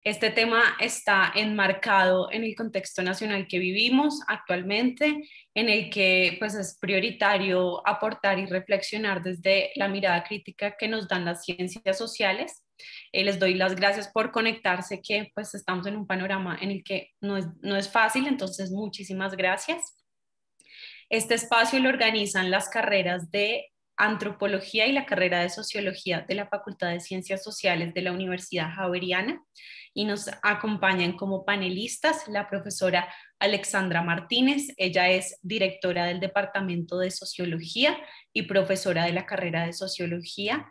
Este tema está enmarcado en el contexto nacional que vivimos actualmente, en el que pues, es prioritario aportar y reflexionar desde la mirada crítica que nos dan las ciencias sociales. Les doy las gracias por conectarse, que pues estamos en un panorama en el que no es fácil, entonces muchísimas gracias. Este espacio lo organizan las carreras de Antropología y la carrera de Sociología de la Facultad de Ciencias Sociales de la Universidad Javeriana, y nos acompañan como panelistas la profesora Alexandra Martínez. Ella es directora del Departamento de Sociología y profesora de la carrera de Sociología.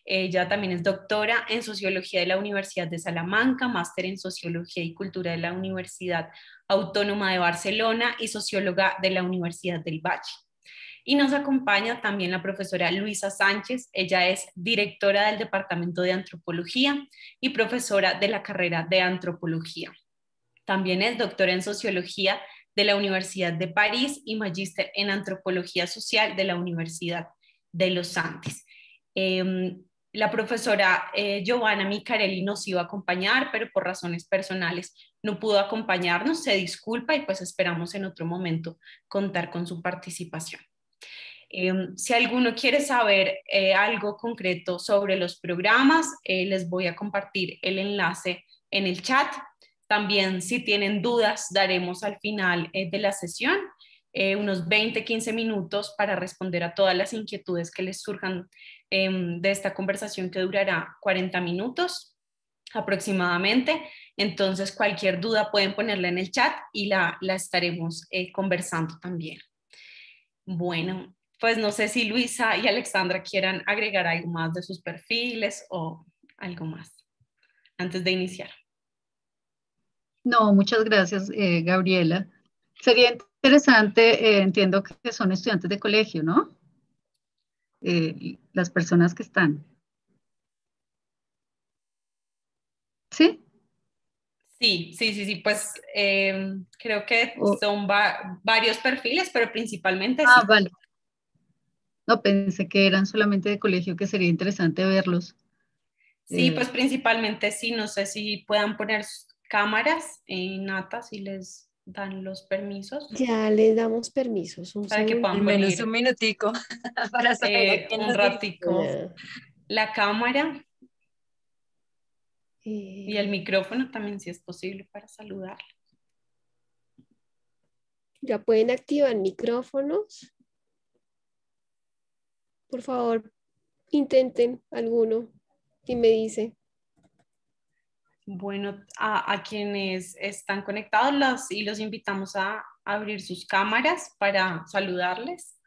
Ella también es doctora en Sociología de la Universidad de Salamanca, máster en Sociología y Cultura de la Universidad Autónoma de Barcelona y socióloga de la Universidad del Valle. Y nos acompaña también la profesora Luisa Sánchez. Ella es directora del Departamento de Antropología y profesora de la carrera de Antropología. También es doctora en Sociología de la Universidad de París y magíster en Antropología Social de la Universidad de los Andes. La profesora Giovanna Micarelli nos iba a acompañar, pero por razones personales no pudo acompañarnos, se disculpa y pues esperamos en otro momento contar con su participación. Si alguno quiere saber algo concreto sobre los programas, les voy a compartir el enlace en el chat. También si tienen dudas, daremos al final de la sesión unos 20-15 minutos para responder a todas las inquietudes que les surjan de esta conversación, que durará 40 minutos aproximadamente. Entonces, cualquier duda pueden ponerla en el chat y la estaremos conversando también. Bueno, pues no sé si Luisa y Alexandra quieran agregar algo más de sus perfiles o algo más antes de iniciar. No, muchas gracias, Gabriela. Sería interesante, entiendo que son estudiantes de colegio, ¿no? Las personas que están. ¿Sí? Sí, pues creo que O- son varios perfiles, pero principalmente sí. vale. No, pensé que eran solamente de colegio, que sería interesante verlos. Sí, Eh, pues principalmente sí, no sé si puedan poner cámaras en Nata, si les dan los permisos Ya les damos permisos, un para que segundo. puedan Al menos un poner minutico para saber a quién un nos dirigimos. ratico la cámara y el Eh, micrófono también, si es posible, para saludar. ya pueden activar micrófonos. Por favor, intenten alguno. ¿Quién me dice? Bueno, a quienes están conectados y los invitamos a abrir sus cámaras para saludarles.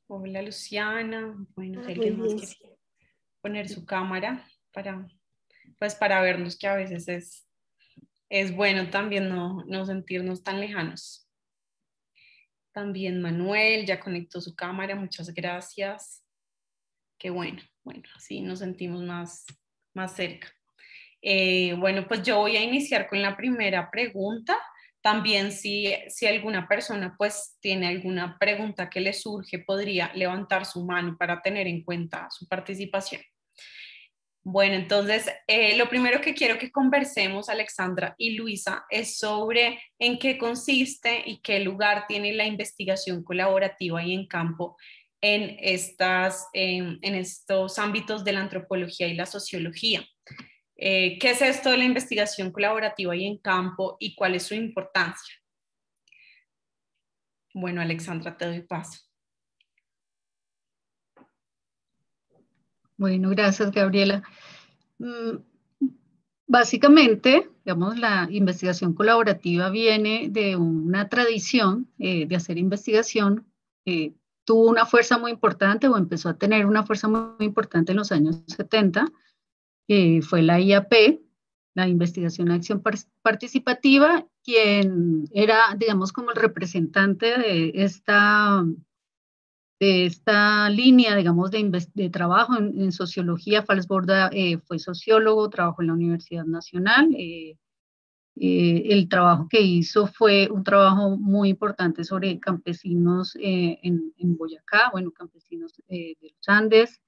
Hola Luciana, bueno, si Muy alguien más bien, quiere sí. poner su cámara para vernos, que a veces es bueno también no sentirnos tan lejanos. También Manuel ya conectó su cámara, muchas gracias. Qué bueno, así nos sentimos más cerca. Bueno, pues yo voy a iniciar con la primera pregunta. También si alguna persona pues tiene alguna pregunta que le surge, podría levantar su mano para tener en cuenta su participación. Bueno, entonces lo primero que quiero que conversemos, Alexandra y Luisa, es sobre en qué consiste y qué lugar tiene la investigación colaborativa y en campo en estos ámbitos de la antropología y la sociología. ¿Qué es esto de la investigación colaborativa y en campo y cuál es su importancia? Bueno, Alexandra, te doy paso. bueno, gracias, Gabriela. Básicamente, digamos, la investigación colaborativa viene de una tradición de hacer investigación. Tuvo una fuerza muy importante o empezó a tener una fuerza muy importante en los años 70, que fue la IAP, la Investigación a Acción Participativa, quien era, digamos, como el representante de esta línea, digamos, de trabajo en sociología. Falsborda fue sociólogo, trabajó en la Universidad Nacional. El trabajo que hizo fue un trabajo muy importante sobre campesinos en Boyacá, bueno, campesinos de los Andes.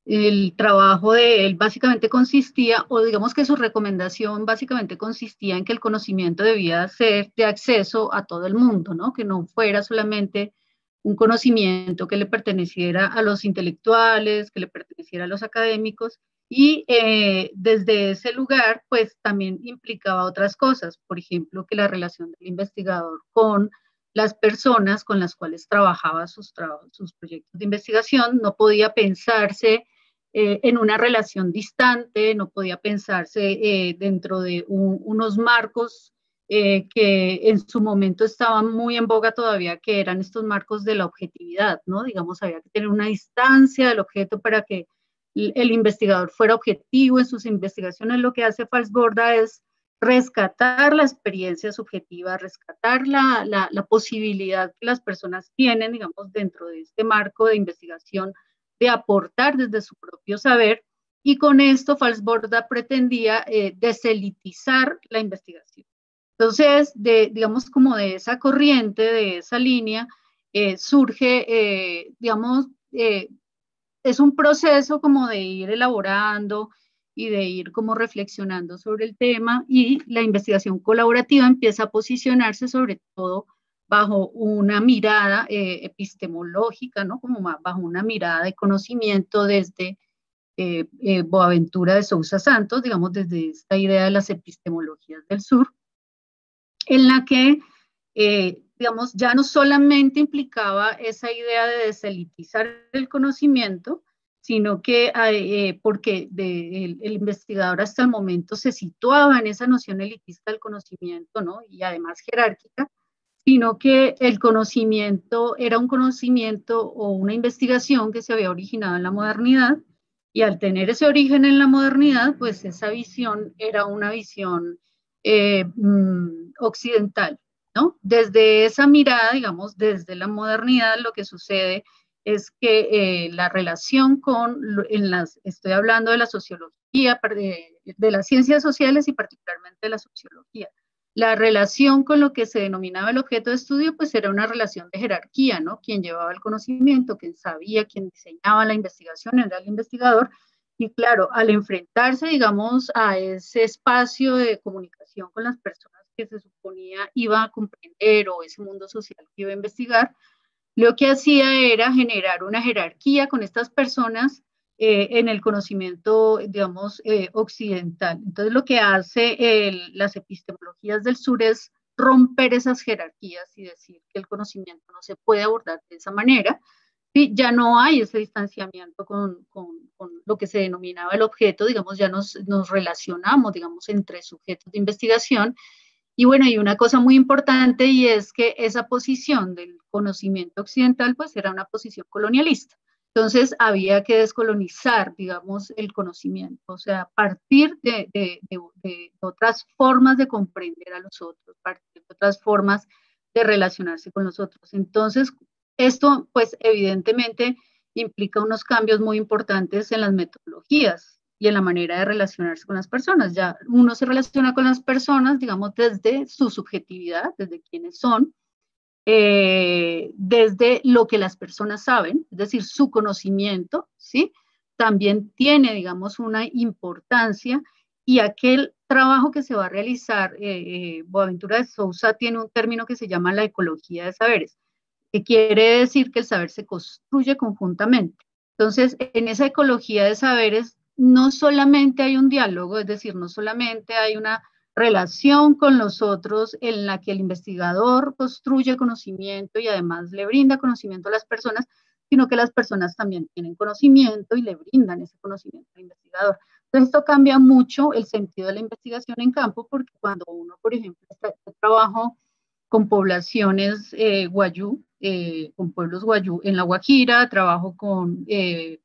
El trabajo de él básicamente consistía, o digamos que su recomendación básicamente consistía en que el conocimiento debía ser de acceso a todo el mundo, ¿no? Que no fuera solamente un conocimiento que le perteneciera a los intelectuales, que le perteneciera a los académicos, y desde ese lugar, pues también implicaba otras cosas, por ejemplo, que la relación del investigador con las personas con las cuales trabajaba sus proyectos de investigación no podía pensarse en una relación distante, no podía pensarse dentro de unos marcos que en su momento estaban muy en boga todavía, que eran estos marcos de la objetividad, ¿no? Digamos, había que tener una distancia del objeto para que el investigador fuera objetivo en sus investigaciones. Lo que hace Falsborda es rescatar la experiencia subjetiva, rescatar la posibilidad que las personas tienen, digamos, dentro de este marco de investigación, de aportar desde su propio saber, y con esto Falsborda pretendía deselitizar la investigación. Entonces, digamos, como de esa corriente, de esa línea, surge, digamos, es un proceso como de ir elaborando y de ir como reflexionando sobre el tema, y la investigación colaborativa empieza a posicionarse sobre todo bajo una mirada epistemológica, ¿no? Como bajo una mirada de conocimiento desde Boaventura de Sousa Santos, digamos, desde esta idea de las epistemologías del sur, en la que, digamos, ya no solamente implicaba esa idea de deselitizar el conocimiento, sino que, porque el investigador hasta el momento se situaba en esa noción elitista del conocimiento, ¿no? Y además jerárquica, sino que el conocimiento era un conocimiento o una investigación que se había originado en la modernidad, y al tener ese origen en la modernidad, pues esa visión era una visión occidental, ¿no? Desde esa mirada, digamos, desde la modernidad, lo que sucede es que la relación estoy hablando de la sociología, de las ciencias sociales y particularmente de la sociología, la relación con lo que se denominaba el objeto de estudio, pues era una relación de jerarquía, ¿no? Quien llevaba el conocimiento, quien sabía, quien diseñaba la investigación era el investigador. Y claro, al enfrentarse, digamos, a ese espacio de comunicación con las personas que se suponía iba a comprender, o ese mundo social que iba a investigar, lo que hacía era generar una jerarquía con estas personas en el conocimiento, digamos, occidental. Entonces, lo que hace las epistemologías del sur es romper esas jerarquías y decir que el conocimiento no se puede abordar de esa manera. Sí, ya no hay ese distanciamiento con lo que se denominaba el objeto, digamos, ya nos relacionamos, digamos, entre sujetos de investigación. Y bueno, y una cosa muy importante, y es que esa posición del conocimiento occidental pues era una posición colonialista. Entonces había que descolonizar, digamos, el conocimiento, o sea, partir de otras formas de comprender a los otros, partir de otras formas de relacionarse con los otros. Entonces, esto pues evidentemente implica unos cambios muy importantes en las metodologías y en la manera de relacionarse con las personas. Ya uno se relaciona con las personas, digamos, desde su subjetividad, desde quiénes son, desde lo que las personas saben, es decir, su conocimiento, ¿sí? También tiene, digamos, una importancia, y aquel trabajo que se va a realizar, Boaventura de Sousa tiene un término que se llama la ecología de saberes, que quiere decir que el saber se construye conjuntamente. Entonces, en esa ecología de saberes, no solamente hay un diálogo, es decir, no solamente hay una relación con los otros en la que el investigador construye conocimiento y además le brinda conocimiento a las personas, sino que las personas también tienen conocimiento y le brindan ese conocimiento al investigador. Entonces, esto cambia mucho el sentido de la investigación en campo, porque cuando uno, por ejemplo, trabajo con poblaciones guayú, con pueblos guayú en La Guajira, trabajo con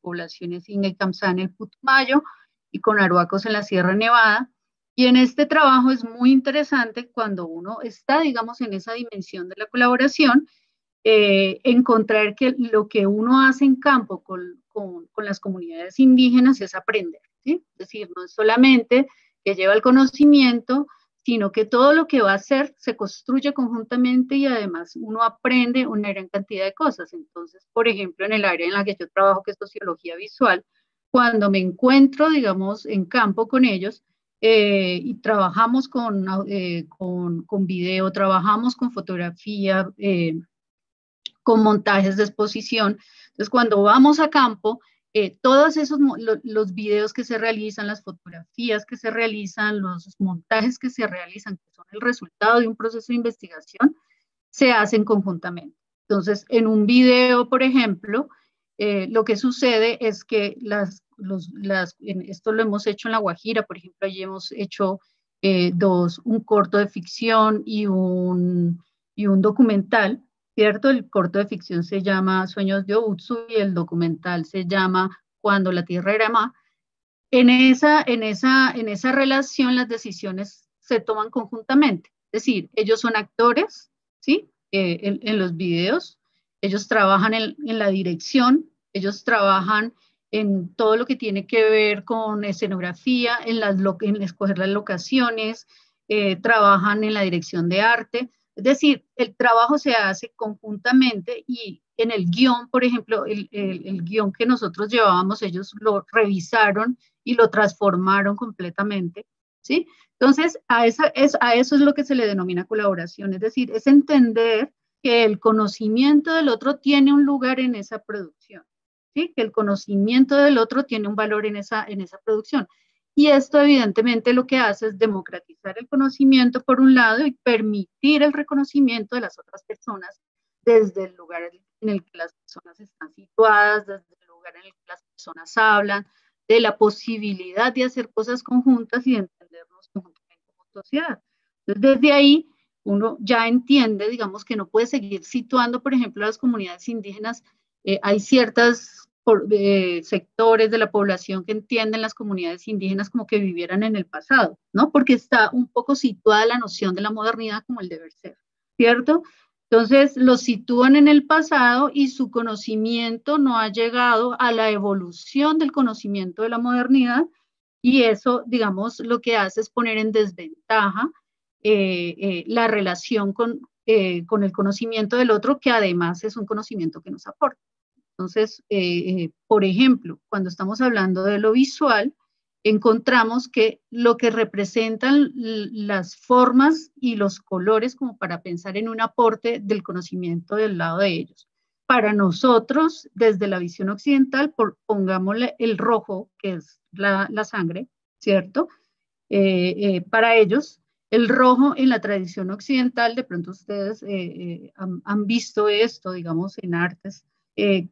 poblaciones Inga y Kamsá en el Putumayo y con aruacos en la Sierra Nevada. Y en este trabajo es muy interesante cuando uno está, digamos, en esa dimensión de la colaboración, encontrar que lo que uno hace en campo con las comunidades indígenas es aprender, ¿sí? Es decir, no es solamente que lleva el conocimiento, sino que todo lo que va a hacer se construye conjuntamente y además uno aprende una gran cantidad de cosas. Entonces, por ejemplo, en el área en la que yo trabajo, que es sociología visual, cuando me encuentro, digamos, en campo con ellos, y trabajamos con video, trabajamos con fotografía, con montajes de exposición. Entonces, cuando vamos a campo, todos esos los videos que se realizan, las fotografías que se realizan, los montajes que se realizan, que son el resultado de un proceso de investigación, se hacen conjuntamente. Entonces, en un video, por ejemplo, lo que sucede es que esto lo hemos hecho en La Guajira, por ejemplo, allí hemos hecho un corto de ficción y un documental, ¿cierto? El corto de ficción se llama Sueños de Outsu y el documental se llama Cuando la Tierra era Ma. En esa relación las decisiones se toman conjuntamente, es decir, ellos son actores, ¿sí? En los videos, ellos trabajan en la dirección, ellos trabajan en todo lo que tiene que ver con escenografía, en escoger las locaciones, trabajan en la dirección de arte, es decir, el trabajo se hace conjuntamente y en el guión, por ejemplo, el guión que nosotros llevábamos, ellos lo revisaron y lo transformaron completamente, ¿sí? Entonces, a eso es lo que se le denomina colaboración, es decir, es entender que el conocimiento del otro tiene un lugar en esa producción, ¿sí? Que el conocimiento del otro tiene un valor en esa producción. Y esto evidentemente lo que hace es democratizar el conocimiento por un lado y permitir el reconocimiento de las otras personas desde el lugar en el que las personas están situadas, desde el lugar en el que las personas hablan, de la posibilidad de hacer cosas conjuntas y de entendernos conjuntamente como sociedad. Entonces, desde ahí uno ya entiende, digamos, que no puede seguir situando, por ejemplo, a las comunidades indígenas. Hay ciertos sectores de la población que entienden las comunidades indígenas como que vivieran en el pasado, ¿no? Porque está un poco situada la noción de la modernidad como el deber ser, ¿cierto? Entonces, los sitúan en el pasado y su conocimiento no ha llegado a la evolución del conocimiento de la modernidad y eso, digamos, lo que hace es poner en desventaja la relación con el conocimiento del otro, que además es un conocimiento que nos aporta. Entonces, por ejemplo, cuando estamos hablando de lo visual, encontramos que lo que representan las formas y los colores como para pensar en un aporte del conocimiento del lado de ellos. Para nosotros, desde la visión occidental, pongámosle el rojo, que es la sangre, ¿cierto? Para ellos, el rojo en la tradición occidental, de pronto ustedes han visto esto, digamos, en artes,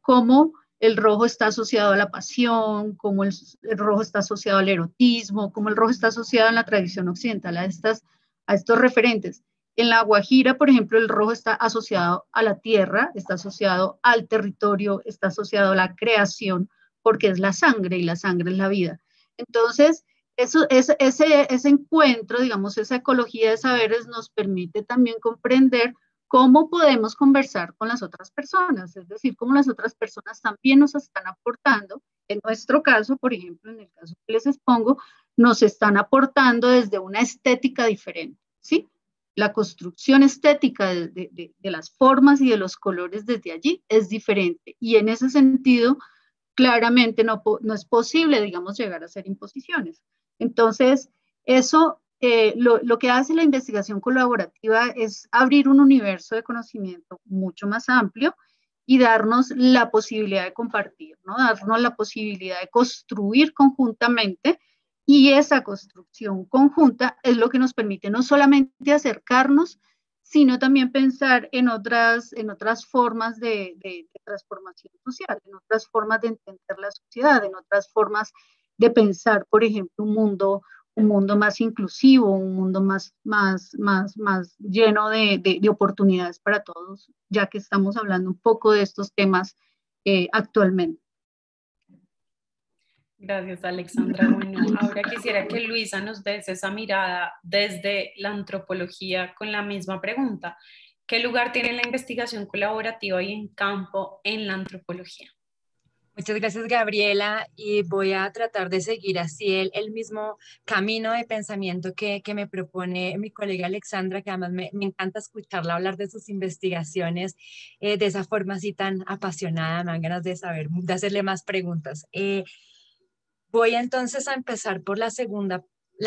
cómo el rojo está asociado a la pasión, cómo el rojo está asociado al erotismo, cómo el rojo está asociado en la tradición occidental a estos referentes. En La Guajira, por ejemplo, el rojo está asociado a la tierra, está asociado al territorio, está asociado a la creación, porque es la sangre y la sangre es la vida. Entonces, ese encuentro, digamos, esa ecología de saberes nos permite también comprender cómo podemos conversar con las otras personas, es decir, cómo las otras personas también nos están aportando. En nuestro caso, por ejemplo, en el caso que les expongo, nos están aportando desde una estética diferente, ¿sí? La construcción estética de las formas y de los colores desde allí es diferente y en ese sentido, claramente no es posible, digamos, llegar a hacer imposiciones. Entonces, eso, lo que hace la investigación colaborativa es abrir un universo de conocimiento mucho más amplio y darnos la posibilidad de compartir, ¿no? Darnos la posibilidad de construir conjuntamente y esa construcción conjunta es lo que nos permite no solamente acercarnos, sino también pensar en otras formas de transformación social, en otras formas de entender la sociedad, en otras formas de pensar, por ejemplo, un mundo más inclusivo, un mundo más lleno de oportunidades para todos, ya que estamos hablando un poco de estos temas actualmente. Gracias, Alexandra. Bueno, ahora quisiera que Luisa nos des esa mirada desde la antropología con la misma pregunta. ¿Qué lugar tiene la investigación colaborativa y en campo en la antropología? Muchas gracias, Gabriela, y voy a tratar de seguir así el mismo camino de pensamiento que me propone mi colega Alexandra, que además me encanta escucharla hablar de sus investigaciones de esa forma así tan apasionada, me dan ganas de saber, de hacerle más preguntas. Voy entonces a empezar por la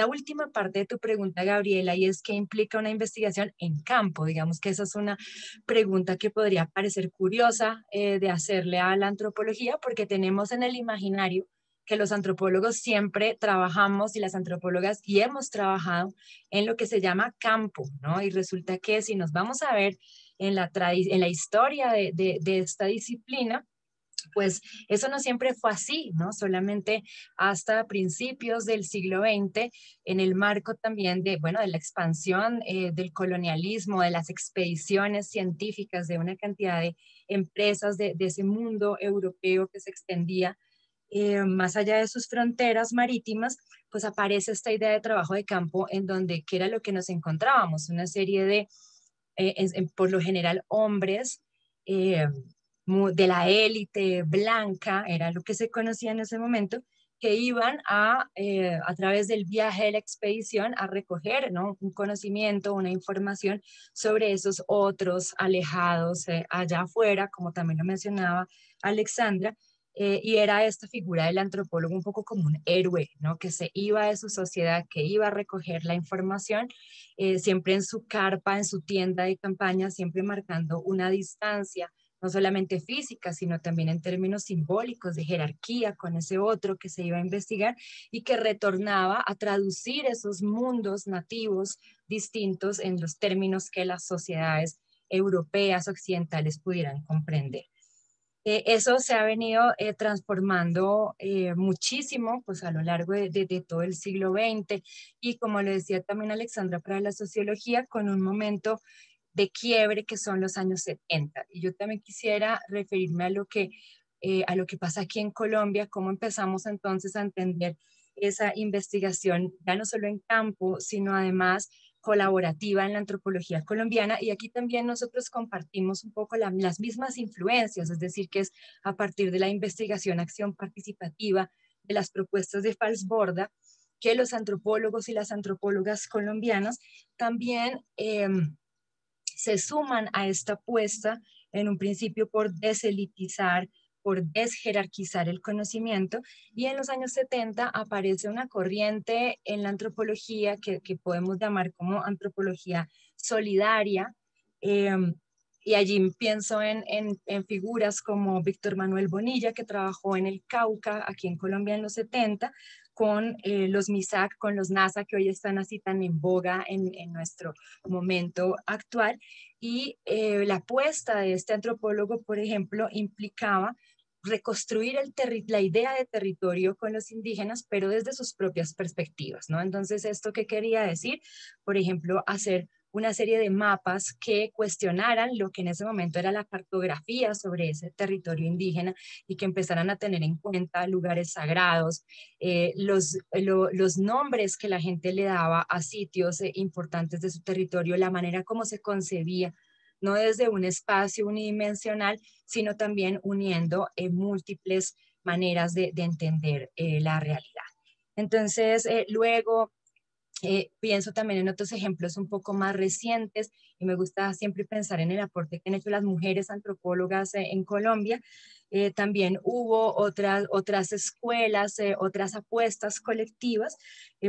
última parte de tu pregunta, Gabriela, y es qué implica una investigación en campo. Digamos que esa es una pregunta que podría parecer curiosa de hacerle a la antropología, porque tenemos en el imaginario que los antropólogos siempre trabajamos y las antropólogas y hemos trabajado en lo que se llama campo, ¿no? Y resulta que si nos vamos a ver en la historia de esta disciplina, pues eso no siempre fue así, ¿no? Solamente hasta principios del siglo XX, en el marco también de, bueno, de la expansión del colonialismo, de las expediciones científicas, de una cantidad de empresas de ese mundo europeo que se extendía más allá de sus fronteras marítimas, pues aparece esta idea de trabajo de campo en donde, ¿qué era lo que nos encontrábamos? Una serie de, por lo general, hombres, eh, de la élite blanca, era lo que se conocía en ese momento, que iban a través del viaje de la expedición a recoger, ¿no? Un conocimiento, una información sobre esos otros alejados allá afuera, como también lo mencionaba Alexandra, y era esta figura del antropólogo un poco como un héroe, ¿no? Que se iba de su sociedad, que iba a recoger la información, siempre en su carpa, en su tienda de campaña, siempre marcando una distancia no solamente física, sino también en términos simbólicos de jerarquía con ese otro que se iba a investigar y que retornaba a traducir esos mundos nativos distintos en los términos que las sociedades europeas occidentales pudieran comprender. Eso se ha venido transformando muchísimo pues, a lo largo de todo el siglo XX y como lo decía también Alexandra para la sociología, con un momento de quiebre que son los años 70. Y yo también quisiera referirme a lo que pasa aquí en Colombia, cómo empezamos entonces a entender esa investigación, ya no solo en campo, sino además colaborativa en la antropología colombiana. Y aquí también nosotros compartimos un poco las mismas influencias, es decir, que es a partir de la investigación, acción participativa, de las propuestas de Falsborda, que los antropólogos y las antropólogas colombianas también se suman a esta apuesta en un principio por deselitizar, por desjerarquizar el conocimiento, y en los años 70 aparece una corriente en la antropología que podemos llamar como antropología solidaria, eh, y allí pienso en figuras como Víctor Manuel Bonilla, que trabajó en el Cauca, aquí en Colombia en los 70, con los MISAC, con los NASA, que hoy están así tan en boga en nuestro momento actual. Y la apuesta de este antropólogo, por ejemplo, implicaba reconstruir la idea de territorio con los indígenas, pero desde sus propias perspectivas, ¿no? Entonces, ¿esto qué quería decir? Por ejemplo, hacer una serie de mapas que cuestionaran lo que en ese momento era la cartografía sobre ese territorio indígena y que empezaran a tener en cuenta lugares sagrados, los nombres que la gente le daba a sitios importantes de su territorio, la manera como se concebía, no desde un espacio unidimensional, sino también uniendo múltiples maneras de entender la realidad. Entonces, luego pienso también en otros ejemplos un poco más recientes y me gusta siempre pensar en el aporte que han hecho las mujeres antropólogas en Colombia. También hubo otras escuelas, otras apuestas colectivas,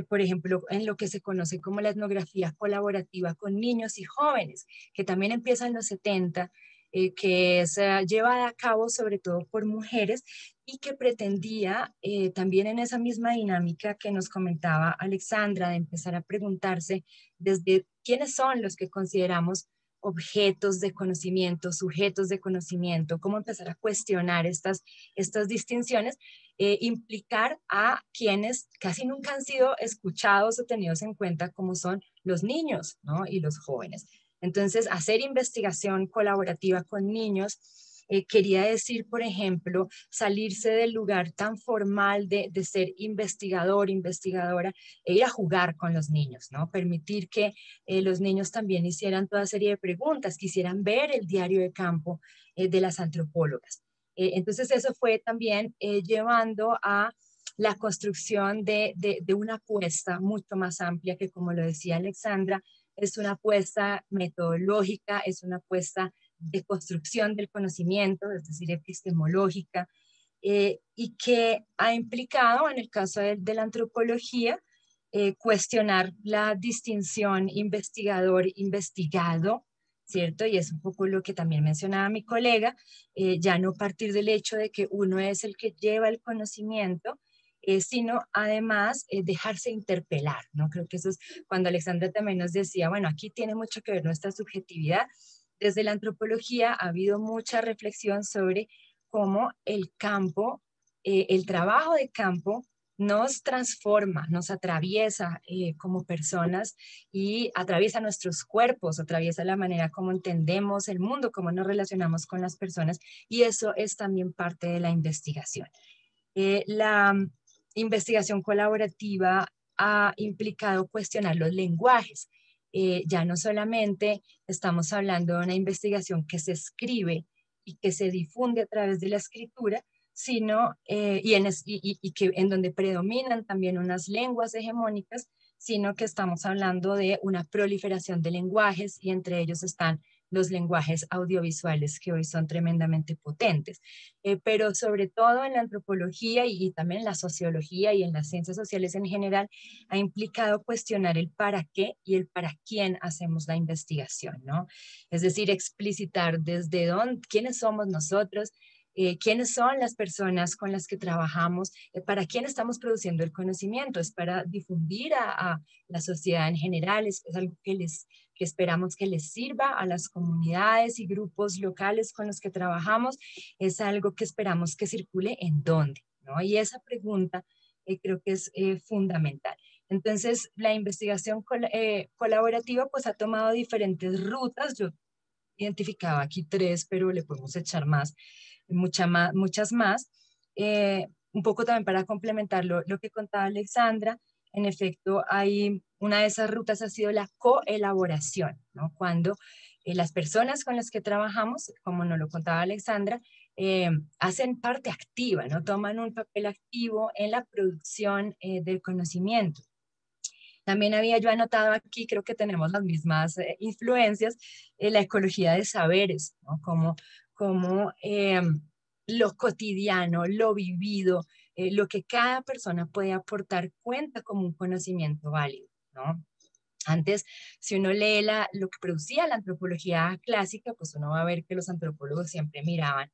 por ejemplo, en lo que se conoce como la etnografía colaborativa con niños y jóvenes, que también empieza en los 70, que es llevada a cabo sobre todo por mujeres y que pretendía también en esa misma dinámica que nos comentaba Alexandra, de empezar a preguntarse desde quiénes son los que consideramos objetos de conocimiento, sujetos de conocimiento, cómo empezar a cuestionar estas distinciones, implicar a quienes casi nunca han sido escuchados o tenidos en cuenta, como son los niños, ¿no? Y los jóvenes. Entonces, hacer investigación colaborativa con niños quería decir, por ejemplo, salirse del lugar tan formal de ser investigador, investigadora, e ir a jugar con los niños, ¿no? Permitir que los niños también hicieran toda serie de preguntas, quisieran ver el diario de campo de las antropólogas. Entonces eso fue también llevando a la construcción de una apuesta mucho más amplia que, como lo decía Alexandra, es una apuesta metodológica, es una apuesta de construcción del conocimiento, es decir, epistemológica, y que ha implicado, en el caso de la antropología, cuestionar la distinción investigador-investigado, ¿cierto? Y es un poco lo que también mencionaba mi colega, ya no partir del hecho de que uno es el que lleva el conocimiento, sino además dejarse interpelar, ¿no? Creo que eso es cuando Alexandra también nos decía, bueno, aquí tiene mucho que ver nuestra subjetividad. Desde la antropología ha habido mucha reflexión sobre cómo el campo, el trabajo de campo, nos transforma, nos atraviesa como personas y atraviesa nuestros cuerpos, atraviesa la manera como entendemos el mundo, cómo nos relacionamos con las personas, y eso es también parte de la investigación. La investigación colaborativa ha implicado cuestionar los lenguajes. Ya no solamente estamos hablando de una investigación que se escribe y que se difunde a través de la escritura, sino, en donde predominan también unas lenguas hegemónicas, sino que estamos hablando de una proliferación de lenguajes, y entre ellos están los lenguajes audiovisuales, que hoy son tremendamente potentes. Pero sobre todo en la antropología y también en la sociología y en las ciencias sociales en general, ha implicado cuestionar el para qué y el para quién hacemos la investigación, ¿no? Es decir, explicitar desde dónde, quiénes somos nosotros, quiénes son las personas con las que trabajamos, para quién estamos produciendo el conocimiento. Es para difundir a la sociedad en general, es algo que esperamos que les sirva a las comunidades y grupos locales con los que trabajamos, es algo que esperamos que circule en dónde, ¿no? Y esa pregunta creo que es fundamental. Entonces, la investigación colaborativa pues ha tomado diferentes rutas. Yo identificaba aquí 3, pero le podemos echar muchas más. Un poco también para complementar lo que contaba Alexandra, en efecto, una de esas rutas ha sido la coelaboración, ¿no? Cuando las personas con las que trabajamos, como nos lo contaba Alexandra, hacen parte activa, ¿no? Toman un papel activo en la producción del conocimiento. También había yo anotado aquí, creo que tenemos las mismas influencias, la ecología de saberes, ¿no? Como lo cotidiano, lo vivido, lo que cada persona puede aportar cuenta como un conocimiento válido, ¿no? Antes, si uno lee lo que producía la antropología clásica, pues uno va a ver que los antropólogos siempre miraban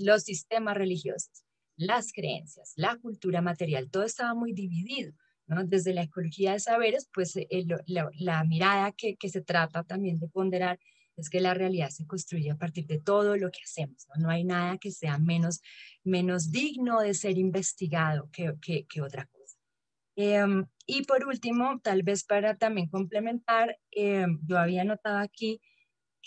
los sistemas religiosos, las creencias, la cultura material, todo estaba muy dividido, ¿no? Desde la ecología de saberes, pues la mirada que se trata también de ponderar es que la realidad se construye a partir de todo lo que hacemos, ¿no? No hay nada que sea menos digno de ser investigado que otra cosa. Y por último, tal vez para también complementar, yo había notado aquí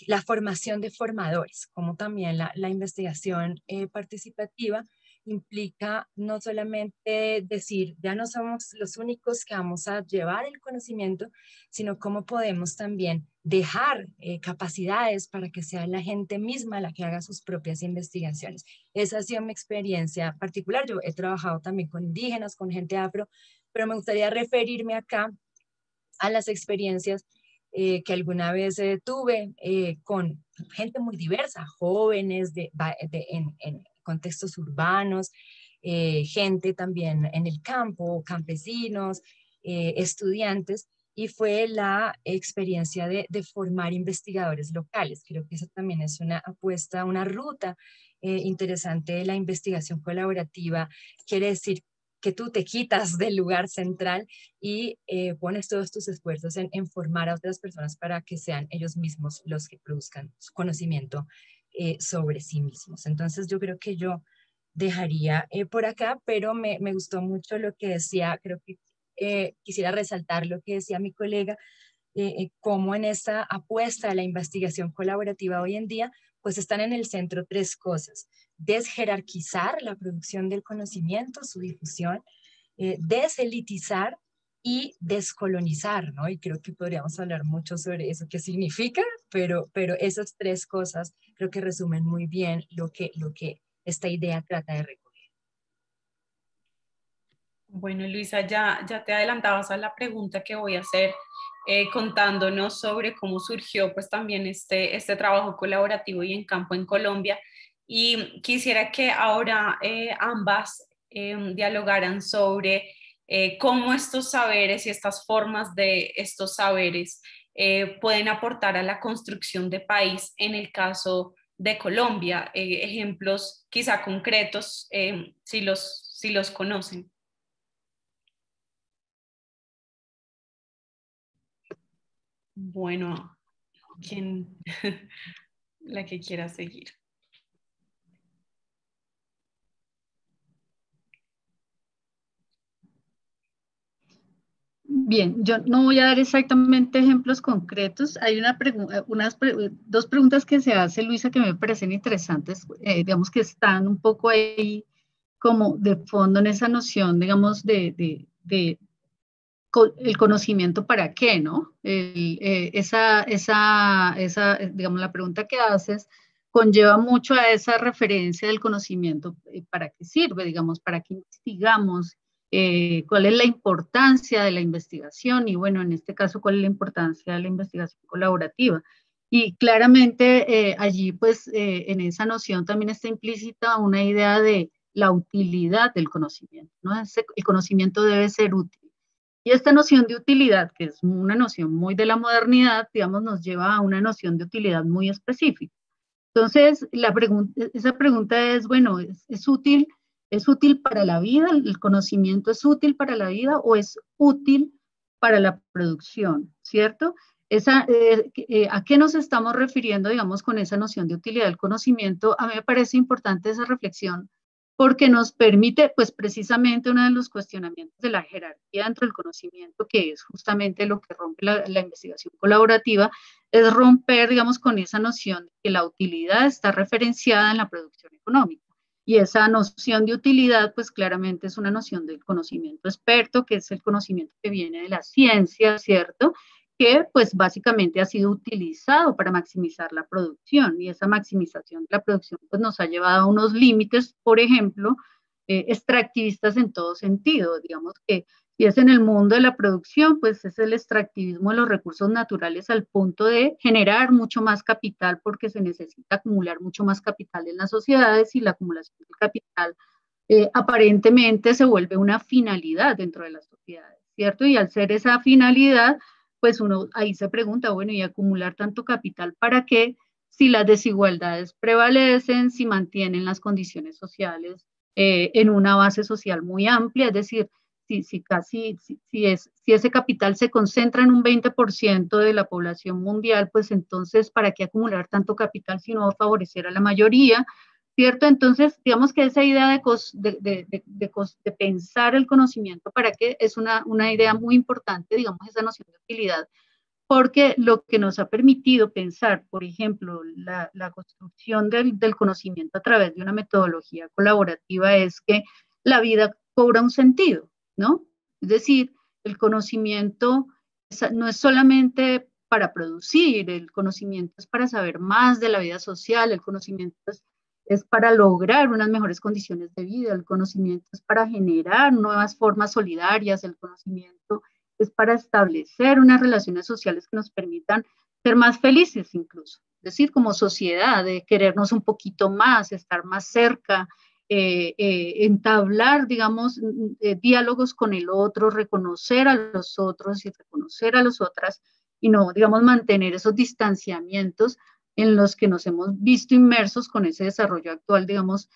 la formación de formadores, como también la investigación participativa implica no solamente decir, ya no somos los únicos que vamos a llevar el conocimiento, sino cómo podemos también dejar capacidades para que sea la gente misma la que haga sus propias investigaciones. Esa ha sido mi experiencia particular. Yo he trabajado también con indígenas, con gente afro, pero me gustaría referirme acá a las experiencias que alguna vez tuve con gente muy diversa, jóvenes en contextos urbanos, gente también en el campo, campesinos, estudiantes, y fue la experiencia de formar investigadores locales. Creo que eso también es una apuesta, una ruta interesante de la investigación colaborativa. Quiere decir que tú te quitas del lugar central y pones todos tus esfuerzos en formar a otras personas para que sean ellos mismos los que produzcan su conocimiento sobre sí mismos. Entonces yo creo que yo dejaría por acá, pero me gustó mucho lo que decía, creo que quisiera resaltar lo que decía mi colega, cómo en esta apuesta a la investigación colaborativa hoy en día, pues están en el centro 3 cosas: desjerarquizar la producción del conocimiento, su difusión, deselitizar y descolonizar, ¿no? Y creo que podríamos hablar mucho sobre eso, qué significa, pero esas 3 cosas creo que resumen muy bien lo que esta idea trata de recoger. Bueno, Luisa, ya te adelantabas a la pregunta que voy a hacer, contándonos sobre cómo surgió pues también este trabajo colaborativo y en campo en Colombia. Y quisiera que ahora ambas dialogaran sobre cómo estos saberes y estas formas de estos saberes pueden aportar a la construcción de país en el caso de Colombia. Ejemplos quizá concretos, si los conocen. Bueno, ¿quién? La que quiera seguir. Bien, yo no voy a dar exactamente ejemplos concretos. Hay dos preguntas que se hace Luisa que me parecen interesantes, digamos que están un poco ahí como de fondo en esa noción, digamos, de el conocimiento para qué, ¿no? Digamos, la pregunta que haces conlleva mucho a esa referencia del conocimiento, para qué sirve, digamos, para qué investigamos, cuál es la importancia de la investigación y, bueno, en este caso, cuál es la importancia de la investigación colaborativa. Y claramente allí, pues, en esa noción también está implícita una idea de la utilidad del conocimiento, ¿no? El conocimiento debe ser útil. Y esta noción de utilidad, que es una noción muy de la modernidad, digamos, nos lleva a una noción de utilidad muy específica. Entonces, esa pregunta es, bueno, ¿es útil para la vida? ¿El conocimiento es útil para la vida o es útil para la producción? ¿Cierto? ¿A qué nos estamos refiriendo, digamos, con esa noción de utilidad del conocimiento? A mí me parece importante esa reflexión porque nos permite, pues precisamente uno de los cuestionamientos de la jerarquía dentro del conocimiento, que es justamente lo que rompe la investigación colaborativa, es romper, digamos, con esa noción de que la utilidad está referenciada en la producción económica. Y esa noción de utilidad, pues claramente es una noción del conocimiento experto, que es el conocimiento que viene de la ciencia, ¿cierto? Que pues básicamente ha sido utilizado para maximizar la producción y esa maximización de la producción pues nos ha llevado a unos límites, por ejemplo, extractivistas en todo sentido, digamos que si es en el mundo de la producción, pues es el extractivismo de los recursos naturales al punto de generar mucho más capital porque se necesita acumular mucho más capital en las sociedades y la acumulación del capital aparentemente se vuelve una finalidad dentro de las sociedades, ¿cierto? Y al ser esa finalidad, pues uno ahí se pregunta, bueno, ¿y acumular tanto capital para qué? Si las desigualdades prevalecen, si mantienen las condiciones sociales en una base social muy amplia, es decir, si ese capital se concentra en un 20% de la población mundial, pues entonces, ¿para qué acumular tanto capital si no va a favorecer a la mayoría? ¿Cierto? Entonces, digamos que esa idea de pensar el conocimiento para qué es una idea muy importante, digamos, esa noción de utilidad, porque lo que nos ha permitido pensar, por ejemplo, la construcción del conocimiento a través de una metodología colaborativa es que la vida cobra un sentido, ¿no? Es decir, el conocimiento no es solamente para producir, el conocimiento es para saber más de la vida social, el conocimiento es para lograr unas mejores condiciones de vida, el conocimiento es para generar nuevas formas solidarias, el conocimiento es para establecer unas relaciones sociales que nos permitan ser más felices incluso, es decir, como sociedad, de querernos un poquito más, estar más cerca, entablar, digamos, diálogos con el otro, reconocer a los otros y reconocer a las otras, y no, digamos, mantener esos distanciamientos en los que nos hemos visto inmersos con ese desarrollo actual, digamos,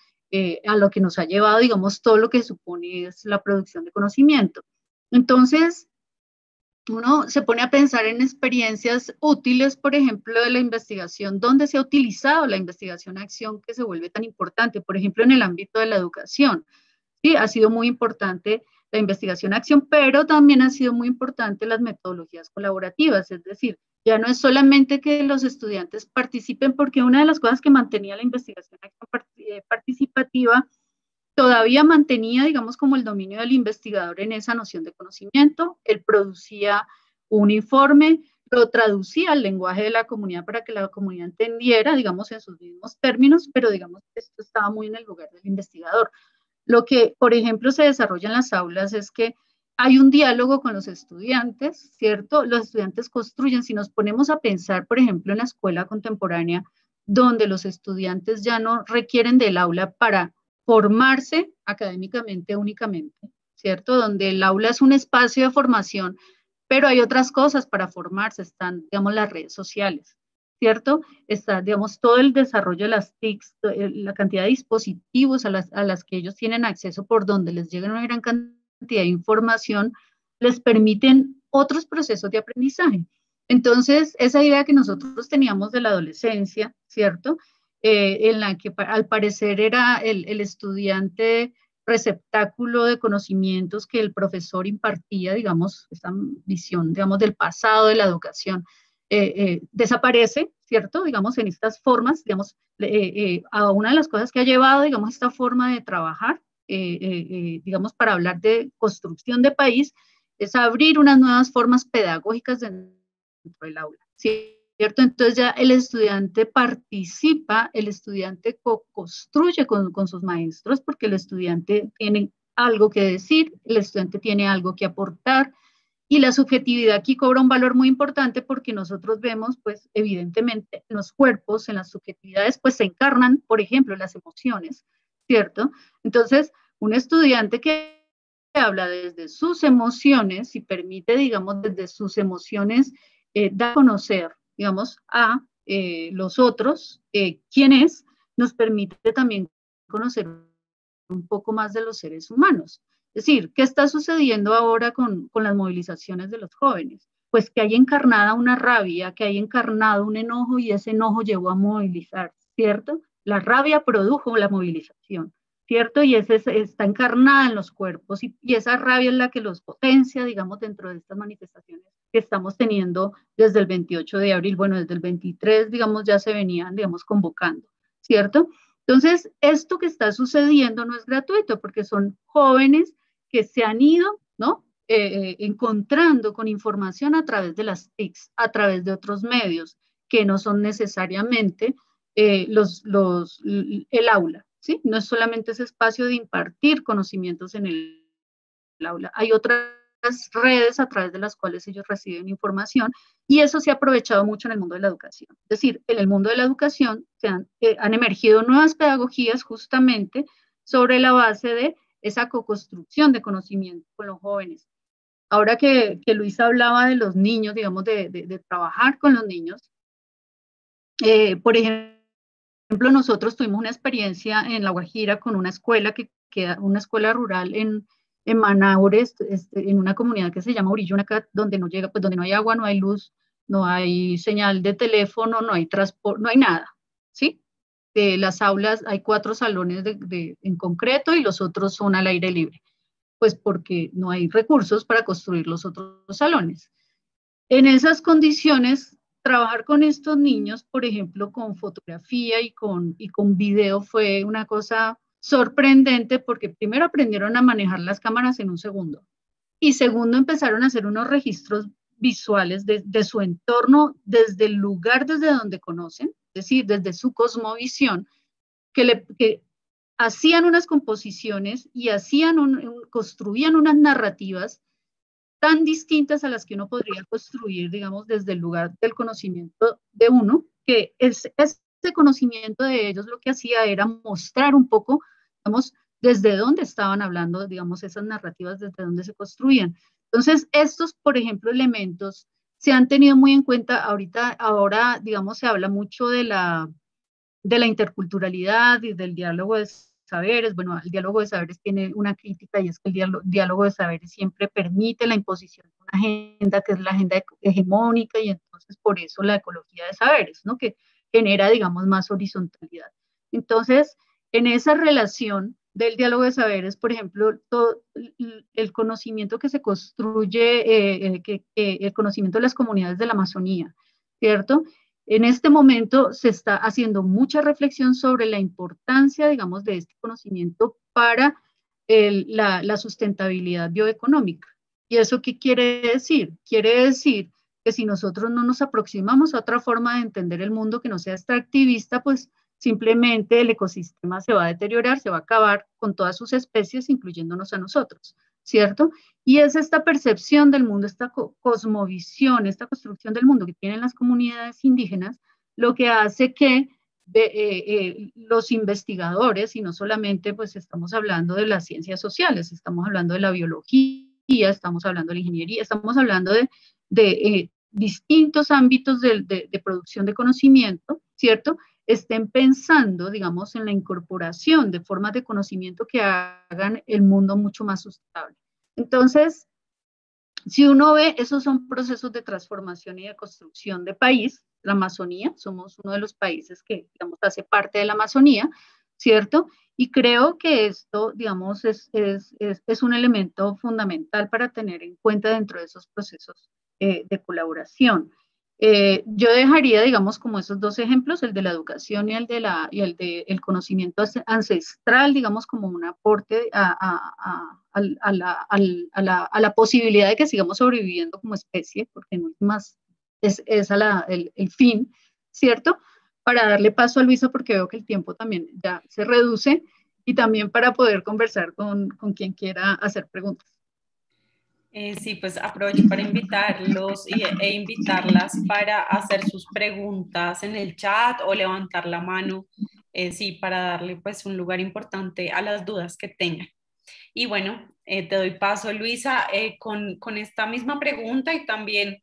a lo que nos ha llevado, digamos, todo lo que supone es la producción de conocimiento. Entonces, uno se pone a pensar en experiencias útiles, por ejemplo, de la investigación, dónde se ha utilizado la investigación-acción que se vuelve tan importante, por ejemplo, en el ámbito de la educación. Sí, ha sido muy importante la investigación-acción, pero también ha sido muy importante las metodologías colaborativas, es decir, ya no es solamente que los estudiantes participen, porque una de las cosas que mantenía la investigación participativa todavía mantenía, digamos, como el dominio del investigador en esa noción de conocimiento. Él producía un informe, lo traducía al lenguaje de la comunidad para que la comunidad entendiera, digamos, en sus mismos términos, pero digamos que esto estaba muy en el lugar del investigador. Lo que, por ejemplo, se desarrolla en las aulas es que hay un diálogo con los estudiantes, ¿cierto? Los estudiantes construyen, si nos ponemos a pensar, por ejemplo, en la escuela contemporánea, donde los estudiantes ya no requieren del aula para formarse académicamente únicamente, ¿cierto? Donde el aula es un espacio de formación, pero hay otras cosas para formarse, están, digamos, las redes sociales, ¿cierto? Está, digamos, todo el desarrollo de las TICs, la cantidad de dispositivos a las que ellos tienen acceso por donde les llega una gran cantidad de información, les permiten otros procesos de aprendizaje. Entonces, esa idea que nosotros teníamos de la adolescencia, ¿cierto? En la que al parecer era el estudiante receptáculo de conocimientos que el profesor impartía, digamos, esta visión, digamos, del pasado de la educación, desaparece, ¿cierto? Digamos, en estas formas, digamos, a una de las cosas que ha llevado, digamos, esta forma de trabajar, digamos, para hablar de construcción de país, es abrir unas nuevas formas pedagógicas dentro del aula, ¿cierto? Entonces ya el estudiante participa, el estudiante construye con sus maestros, porque el estudiante tiene algo que decir, el estudiante tiene algo que aportar, y la subjetividad aquí cobra un valor muy importante porque nosotros vemos, pues, evidentemente, en los cuerpos, en las subjetividades, pues se encarnan, por ejemplo, las emociones, ¿cierto? Entonces, un estudiante que habla desde sus emociones y permite, digamos, desde sus emociones, dar a conocer, digamos, a los otros quién es, nos permite también conocer un poco más de los seres humanos. Es decir, ¿qué está sucediendo ahora con las movilizaciones de los jóvenes? Pues que hay encarnada una rabia, que hay encarnado un enojo y ese enojo llevó a movilizar, ¿cierto? La rabia produjo la movilización, ¿cierto? Y ese está encarnada en los cuerpos y esa rabia es la que los potencia, digamos, dentro de estas manifestaciones que estamos teniendo desde el 28 de abril, bueno, desde el 23, digamos, ya se venían, digamos, convocando, ¿cierto? Entonces, esto que está sucediendo no es gratuito porque son jóvenes que se han ido, ¿no? Encontrando con información a través de las TICs, a través de otros medios que no son necesariamente el aula, ¿sí? No es solamente ese espacio de impartir conocimientos en el aula, hay otras redes a través de las cuales ellos reciben información y eso se ha aprovechado mucho en el mundo de la educación. Es decir, en el mundo de la educación han emergido nuevas pedagogías justamente sobre la base de esa co-construcción de conocimiento con los jóvenes. Ahora que Luisa hablaba de los niños, digamos, de trabajar con los niños, por ejemplo, nosotros tuvimos una experiencia en La Guajira con una escuela que queda, una escuela rural en Manaure, en una comunidad que se llama Uriyunaca, donde no llega, pues donde no hay agua, no hay luz, no hay señal de teléfono, no hay transporte, no hay nada, ¿sí? Las aulas, hay 4 salones en concreto y los otros son al aire libre, pues porque no hay recursos para construir los otros salones. En esas condiciones, trabajar con estos niños, por ejemplo, con fotografía y con video fue una cosa sorprendente porque primero aprendieron a manejar las cámaras en un segundo y segundo empezaron a hacer unos registros visuales de su entorno desde el lugar desde donde conocen, es decir, desde su cosmovisión, que hacían unas composiciones y construían unas narrativas tan distintas a las que uno podría construir, digamos, desde el lugar del conocimiento de uno, que ese conocimiento de ellos lo que hacía era mostrar un poco, digamos, desde dónde estaban hablando, digamos, esas narrativas, desde dónde se construían. Entonces, estos, por ejemplo, elementos se han tenido muy en cuenta ahora, digamos, se habla mucho de la interculturalidad y del diálogo de saberes. Bueno, el diálogo de saberes tiene una crítica y es que el diálogo de saberes siempre permite la imposición de una agenda que es la agenda hegemónica y entonces por eso la ecología de saberes, ¿no? Que genera, digamos, más horizontalidad. Entonces, en esa relación del diálogo de saberes, por ejemplo, todo el conocimiento que se construye, el conocimiento de las comunidades de la Amazonía, ¿cierto? En este momento se está haciendo mucha reflexión sobre la importancia, digamos, de este conocimiento para la sustentabilidad bioeconómica. ¿Y eso qué quiere decir? Quiere decir que si nosotros no nos aproximamos a otra forma de entender el mundo que no sea extractivista, pues simplemente el ecosistema se va a deteriorar, se va a acabar con todas sus especies, incluyéndonos a nosotros, ¿cierto? Y es esta percepción del mundo, esta cosmovisión, esta construcción del mundo que tienen las comunidades indígenas, lo que hace que los investigadores, y no solamente pues estamos hablando de las ciencias sociales, estamos hablando de la biología, estamos hablando de la ingeniería, estamos hablando de distintos ámbitos de producción de conocimiento, ¿cierto? Estén pensando, digamos, en la incorporación de formas de conocimiento que hagan el mundo mucho más sustentable. Entonces, si uno ve, esos son procesos de transformación y de construcción de país. La Amazonía, somos uno de los países que, digamos, hace parte de la Amazonía, ¿cierto? Y creo que esto, digamos, es un elemento fundamental para tener en cuenta dentro de esos procesos de colaboración. Yo dejaría, digamos, como esos dos ejemplos, el de la educación y el conocimiento ancestral, digamos, como un aporte a la posibilidad de que sigamos sobreviviendo como especie, porque en últimas es el fin, ¿cierto? Para darle paso a Luisa, porque veo que el tiempo también ya se reduce, y también para poder conversar con quien quiera hacer preguntas. Sí, pues aprovecho para invitarlos e invitarlas para hacer sus preguntas en el chat o levantar la mano, sí, para darle pues un lugar importante a las dudas que tengan. Y bueno, te doy paso, Luisa, con esta misma pregunta y también,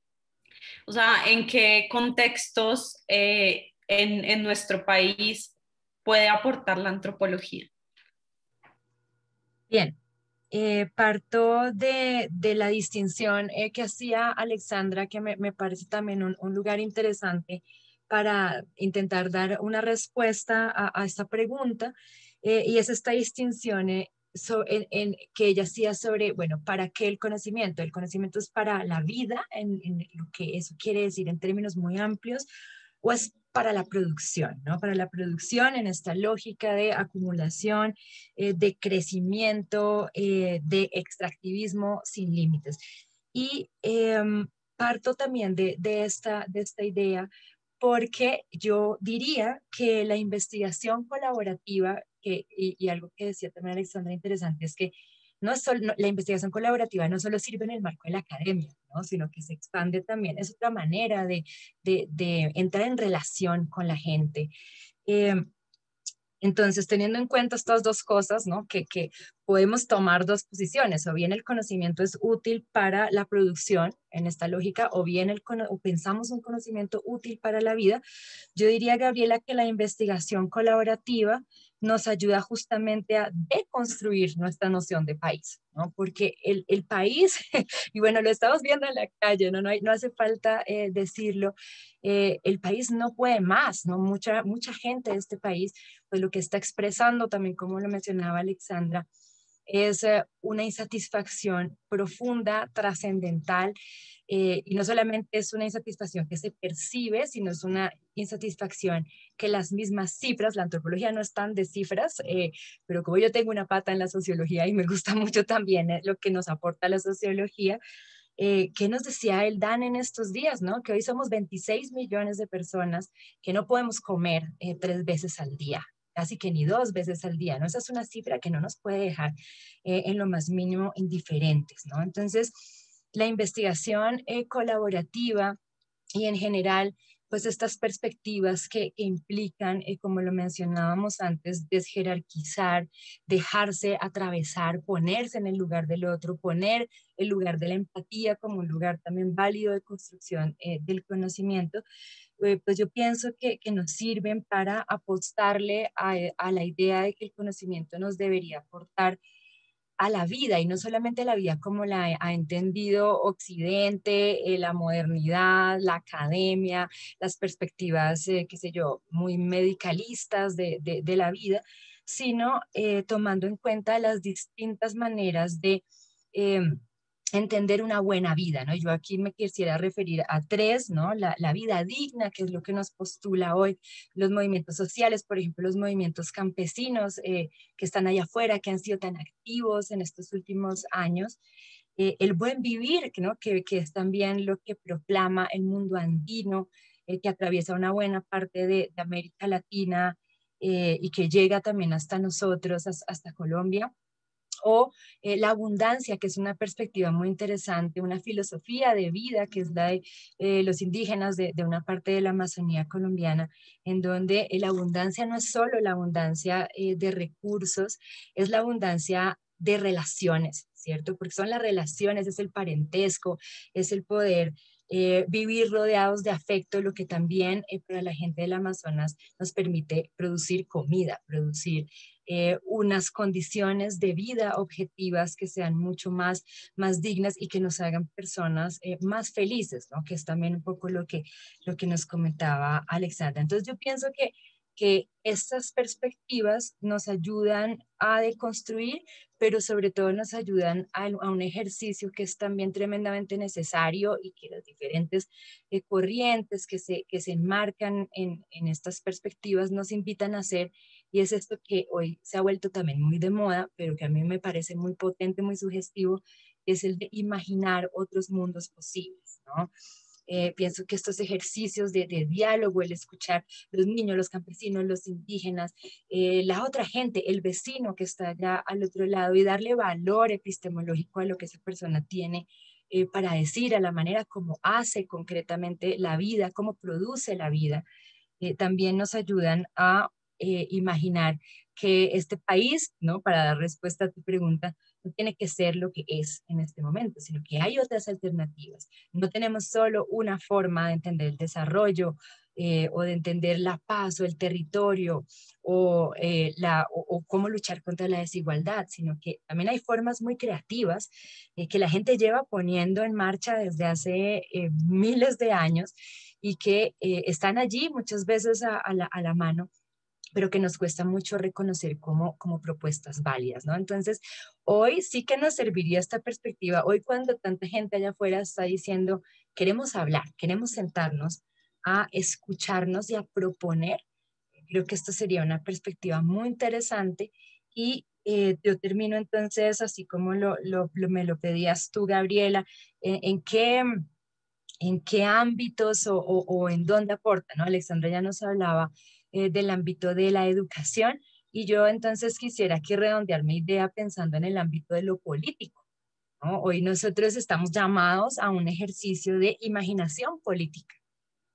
o sea, ¿en qué contextos en nuestro país puede aportar la antropología? Bien, parto de la distinción que hacía Alexandra, que me parece también un lugar interesante para intentar dar una respuesta a esta pregunta, y es esta distinción que ella hacía sobre, bueno, ¿para qué el conocimiento? El conocimiento es para la vida, en lo que eso quiere decir en términos muy amplios, o es para la producción, ¿no? Para la producción en esta lógica de acumulación, de crecimiento, de extractivismo sin límites. Y parto también de esta idea porque yo diría que la investigación colaborativa, y algo que decía también Alexandra interesante, es que la investigación colaborativa no solo sirve en el marco de la academia, ¿no? Sino que se expande también, es otra manera de entrar en relación con la gente. Eh, entonces, teniendo en cuenta estas dos cosas, ¿no? Que podemos tomar dos posiciones, o bien el conocimiento es útil para la producción en esta lógica, o bien o pensamos un conocimiento útil para la vida. Yo diría, Gabriela, que la investigación colaborativa nos ayuda justamente a deconstruir nuestra noción de país, ¿no? Porque el país, y bueno, lo estamos viendo en la calle, no, no hace falta decirlo, el país no puede más, ¿no? Mucha gente de este país, pues lo que está expresando también, como lo mencionaba Alexandra, es una insatisfacción profunda, trascendental, y no solamente es una insatisfacción que se percibe, sino es una insatisfacción que las mismas cifras, la antropología no es tan de cifras, pero como yo tengo una pata en la sociología y me gusta mucho también lo que nos aporta la sociología, ¿qué nos decía el Dan en estos días, ¿no? Que hoy somos 26 millones de personas que no podemos comer 3 veces al día, casi que ni 2 veces al día, ¿no? Esa es una cifra que no nos puede dejar en lo más mínimo indiferentes, ¿no? Entonces, la investigación colaborativa y en general, pues estas perspectivas que implican, como lo mencionábamos antes, desjerarquizar, dejarse atravesar, ponerse en el lugar del otro, poner el lugar de la empatía como un lugar también válido de construcción del conocimiento, pues yo pienso que nos sirven para apostarle a la idea de que el conocimiento nos debería aportar a la vida, y no solamente a la vida como la ha entendido Occidente, la modernidad, la academia, las perspectivas, qué sé yo, muy medicalistas de la vida, sino tomando en cuenta las distintas maneras de entender una buena vida, ¿no? Yo aquí me quisiera referir a 3, ¿no? La vida digna, que es lo que nos postula hoy los movimientos sociales, por ejemplo, los movimientos campesinos que están allá afuera, que han sido tan activos en estos últimos años. El buen vivir, ¿no? Que es también lo que proclama el mundo andino, que atraviesa una buena parte de América Latina y que llega también hasta nosotros, hasta Colombia. o la abundancia, que es una perspectiva muy interesante, una filosofía de vida, que es la de los indígenas de una parte de la Amazonía colombiana, en donde la abundancia no es solo la abundancia de recursos, es la abundancia de relaciones, ¿cierto? Porque son las relaciones, es el parentesco, es el poder vivir rodeados de afecto, lo que también para la gente del Amazonas nos permite producir comida, producir unas condiciones de vida objetivas que sean mucho más dignas y que nos hagan personas más felices, ¿no? Que es también un poco lo que nos comentaba Alexandra. Entonces yo pienso que estas perspectivas nos ayudan a deconstruir, pero sobre todo nos ayudan a un ejercicio que es también tremendamente necesario y que las diferentes corrientes que se enmarcan en estas perspectivas nos invitan a hacer, y es esto que hoy se ha vuelto también muy de moda, pero que a mí me parece muy potente, muy sugestivo, es el de imaginar otros mundos posibles, ¿no? Pienso que estos ejercicios de diálogo, el escuchar los niños, los campesinos, los indígenas, la otra gente, el vecino que está allá al otro lado, y darle valor epistemológico a lo que esa persona tiene para decir, a la manera como hace concretamente la vida, cómo produce la vida, también nos ayudan a imaginar que este país, ¿no? Para dar respuesta a tu pregunta, no tiene que ser lo que es en este momento, sino que hay otras alternativas. No tenemos solo una forma de entender el desarrollo o de entender la paz o el territorio o cómo luchar contra la desigualdad, sino que también hay formas muy creativas que la gente lleva poniendo en marcha desde hace miles de años y que están allí muchas veces a la mano, pero que nos cuesta mucho reconocer como propuestas válidas, ¿no? Entonces, hoy sí que nos serviría esta perspectiva. Hoy cuando tanta gente allá afuera está diciendo, queremos hablar, queremos sentarnos a escucharnos y a proponer, creo que esto sería una perspectiva muy interesante y yo termino entonces, así como me lo pedías tú, Gabriela, ¿en en qué ámbitos o en dónde aporta, ¿no? Alexandra ya nos hablaba del ámbito de la educación y yo entonces quisiera aquí redondear mi idea pensando en el ámbito de lo político, ¿no? Hoy nosotros estamos llamados a un ejercicio de imaginación política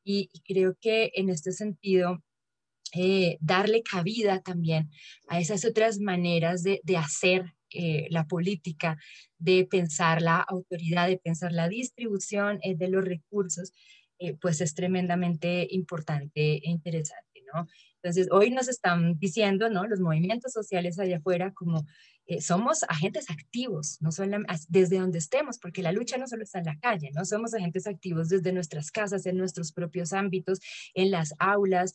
y creo que en este sentido darle cabida también a esas otras maneras de hacer la política, de pensar la autoridad, de pensar la distribución de los recursos, pues es tremendamente importante e interesante, ¿no? Entonces, hoy nos están diciendo, ¿no? Los movimientos sociales allá afuera como somos agentes activos, no solo desde donde estemos, porque la lucha no solo está en la calle, ¿no? Somos agentes activos desde nuestras casas, en nuestros propios ámbitos, en las aulas,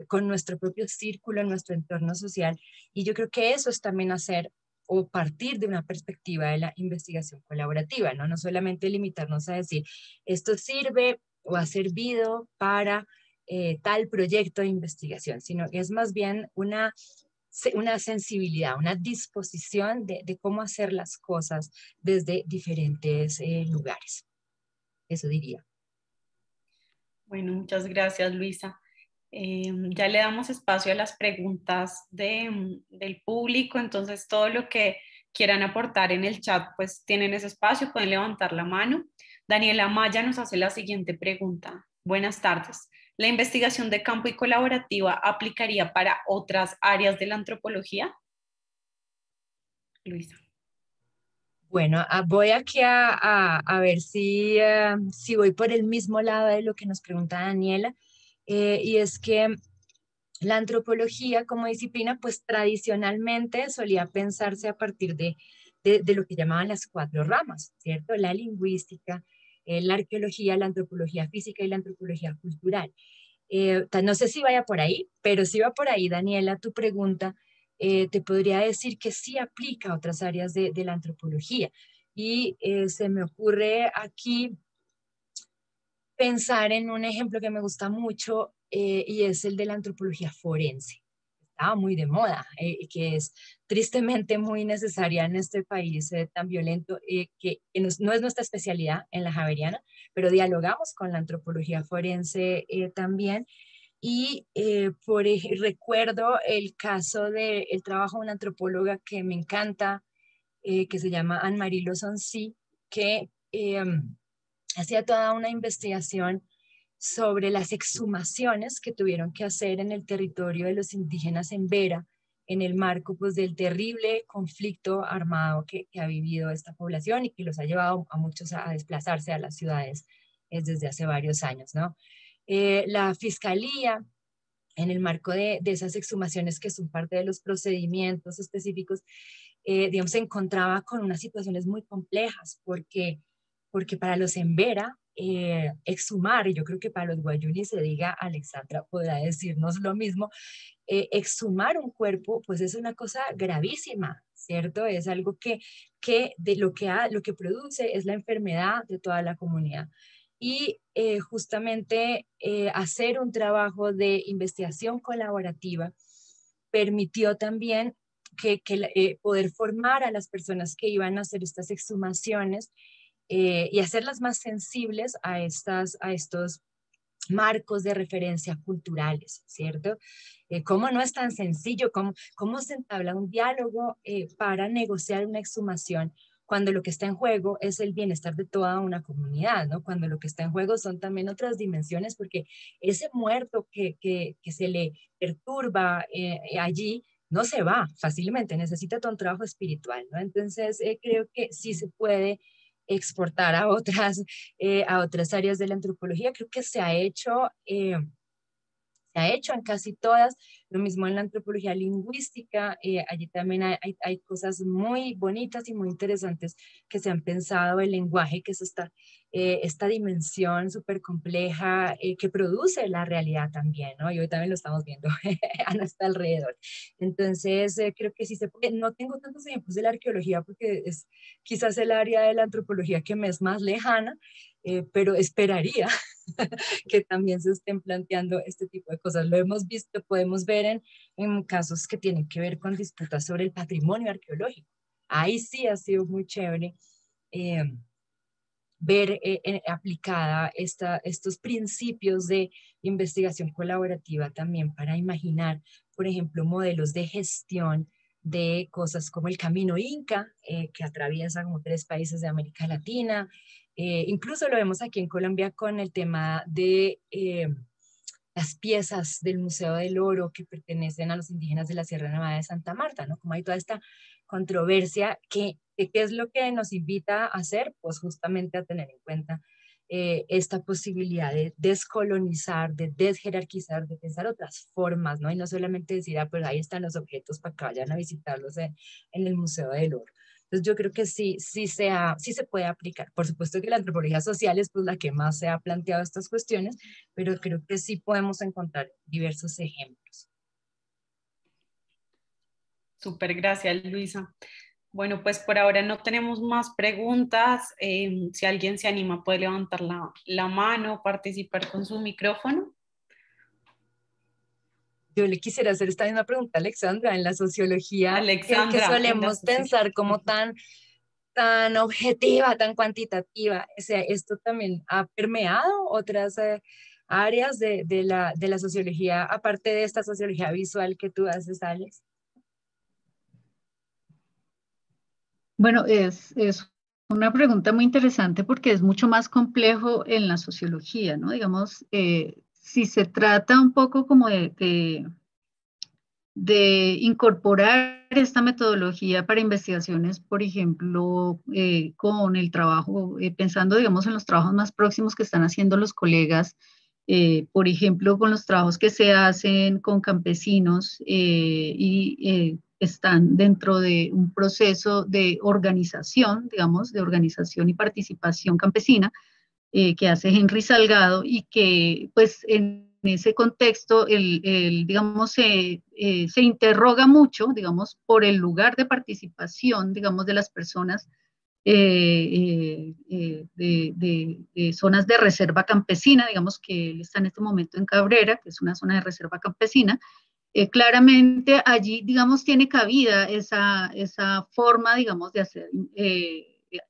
con nuestro propio círculo, en nuestro entorno social. Y yo creo que eso es también hacer o partir de una perspectiva de la investigación colaborativa, ¿no? No solamente limitarnos a decir, esto sirve o ha servido para tal proyecto de investigación, sino que es más bien una sensibilidad, una disposición de cómo hacer las cosas desde diferentes lugares. Eso diría. Bueno, muchas gracias, Luisa. Ya le damos espacio a las preguntas del público, entonces todo lo que quieran aportar en el chat, pues tienen ese espacio, pueden levantar la mano. Daniela Maya nos hace la siguiente pregunta. Buenas tardes. ¿La investigación de campo y colaborativa aplicaría para otras áreas de la antropología? Luisa. Bueno, voy aquí a ver si voy por el mismo lado de lo que nos pregunta Daniela, y es que la antropología como disciplina, pues tradicionalmente solía pensarse a partir de lo que llamaban las cuatro ramas, ¿cierto? La lingüística, la arqueología, la antropología física y la antropología cultural. No sé si vaya por ahí, pero si va por ahí, Daniela, tu pregunta, te podría decir que sí aplica a otras áreas de la antropología. Y se me ocurre aquí pensar en un ejemplo que me gusta mucho y es el de la antropología forense. Estaba muy de moda, que es tristemente muy necesaria en este país tan violento, que no es nuestra especialidad en la Javeriana, pero dialogamos con la antropología forense también. Y recuerdo el caso del trabajo de una antropóloga que me encanta, que se llama Anne-Marie Lozoncy, que hacía toda una investigación sobre las exhumaciones que tuvieron que hacer en el territorio de los indígenas en Vera, en el marco pues, del terrible conflicto armado que ha vivido esta población y que los ha llevado a muchos a desplazarse a las ciudades desde hace varios años, ¿no? La fiscalía, en el marco de esas exhumaciones que son parte de los procedimientos específicos, digamos, se encontraba con unas situaciones muy complejas, porque para los Embera, exhumar, y yo creo que para los Guayuni se diga, Alexandra podrá decirnos lo mismo, exhumar un cuerpo, pues es una cosa gravísima, ¿cierto? Es algo que de lo que produce es la enfermedad de toda la comunidad. Y justamente hacer un trabajo de investigación colaborativa permitió también poder formar a las personas que iban a hacer estas exhumaciones y hacerlas más sensibles a estos marcos de referencia culturales, ¿cierto? ¿Cómo no es tan sencillo? ¿Cómo se entabla un diálogo para negociar una exhumación cuando lo que está en juego es el bienestar de toda una comunidad, ¿no? Cuando lo que está en juego son también otras dimensiones, porque ese muerto que se le perturba allí no se va fácilmente, necesita todo un trabajo espiritual, ¿no? Entonces, creo que sí se puede exportar a otras áreas de la antropología. Creo que se ha hecho en casi todas, lo mismo en la antropología lingüística, allí también hay cosas muy bonitas y muy interesantes que se han pensado, el lenguaje, que es esta dimensión súper compleja que produce la realidad también, ¿no? Y hoy también lo estamos viendo a nuestro alrededor. Entonces, creo que sí se puede. No tengo tantos ejemplos de la arqueología porque es quizás el área de la antropología que me es más lejana, pero esperaría que también se estén planteando este tipo de cosas. Lo hemos visto, podemos ver en casos que tienen que ver con disputas sobre el patrimonio arqueológico. Ahí sí ha sido muy chévere eh, ver aplicada estos principios de investigación colaborativa también para imaginar, por ejemplo, modelos de gestión de cosas como el Camino Inca, que atraviesa como 3 países de América Latina. Incluso lo vemos aquí en Colombia con el tema de las piezas del Museo del Oro que pertenecen a los indígenas de la Sierra Nevada de Santa Marta, ¿no? Como hay toda esta controversia, ¿qué es lo que nos invita a hacer? Pues justamente a tener en cuenta esta posibilidad de descolonizar, de desjerarquizar, de pensar otras formas, ¿no? Y no solamente decir, ah, pues ahí están los objetos para que vayan a visitarlos en el Museo del Oro. Entonces yo creo que sí se puede aplicar. Por supuesto que la antropología social es pues la que más se ha planteado estas cuestiones, pero creo que sí podemos encontrar diversos ejemplos. Súper, gracias, Luisa. Bueno, pues por ahora no tenemos más preguntas. Si alguien se anima, puede levantar la mano, participar con su micrófono. Yo le quisiera hacer esta misma pregunta a Alexandra. En la sociología, que Alexandra, en la solemos pensar como tan objetiva, tan cuantitativa, o sea, ¿esto también ha permeado otras áreas de la sociología, aparte de esta sociología visual que tú haces, Alex? Bueno, es una pregunta muy interesante porque es mucho más complejo en la sociología, ¿no? Digamos, si se trata un poco como de incorporar esta metodología para investigaciones, por ejemplo, con el trabajo, pensando, digamos, en los trabajos más próximos que están haciendo los colegas, por ejemplo, con los trabajos que se hacen con campesinos y están dentro de un proceso de organización, digamos, de organización y participación campesina, que hace Henry Salgado y que pues en ese contexto, digamos, se interroga mucho, digamos, por el lugar de participación, digamos, de las personas de zonas de reserva campesina, digamos que él está en este momento en Cabrera, que es una zona de reserva campesina. Claramente allí, digamos, tiene cabida esa forma, digamos, de hacer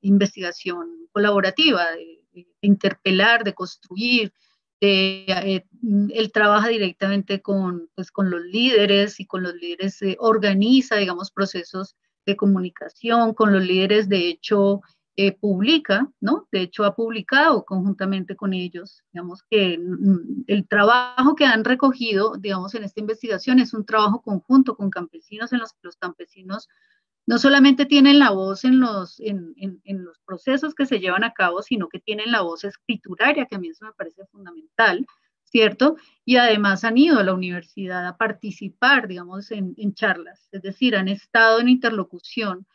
investigación colaborativa, de interpelar, de construir, Él trabaja directamente pues, con los líderes y con los líderes organiza, digamos, procesos de comunicación, con los líderes de hecho publica, ¿no? De hecho ha publicado conjuntamente con ellos, digamos que el trabajo que han recogido, digamos, en esta investigación es un trabajo conjunto con campesinos en los que los campesinos no solamente tienen la voz en los procesos que se llevan a cabo, sino que tienen la voz escrituraria, que a mí eso me parece fundamental, ¿cierto? Y además han ido a la universidad a participar, digamos, en charlas, es decir, han estado en interlocución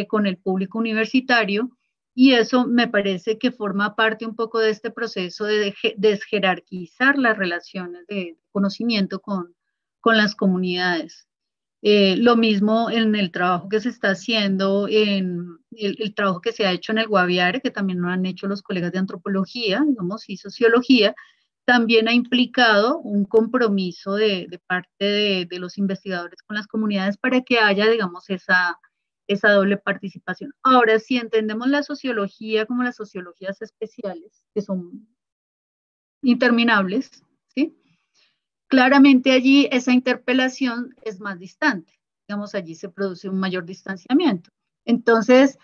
con el público universitario, y eso me parece que forma parte un poco de este proceso de desjerarquizar las relaciones de conocimiento con las comunidades. Lo mismo en el trabajo que se está haciendo, en el trabajo que se ha hecho en el Guaviare, que también lo han hecho los colegas de antropología, digamos, y sociología, también ha implicado un compromiso de parte de los investigadores con las comunidades para que haya, digamos, esa doble participación. Ahora, si entendemos la sociología como las sociologías especiales, que son interminables, ¿sí? Claramente allí esa interpelación es más distante, digamos, allí se produce un mayor distanciamiento. Entonces,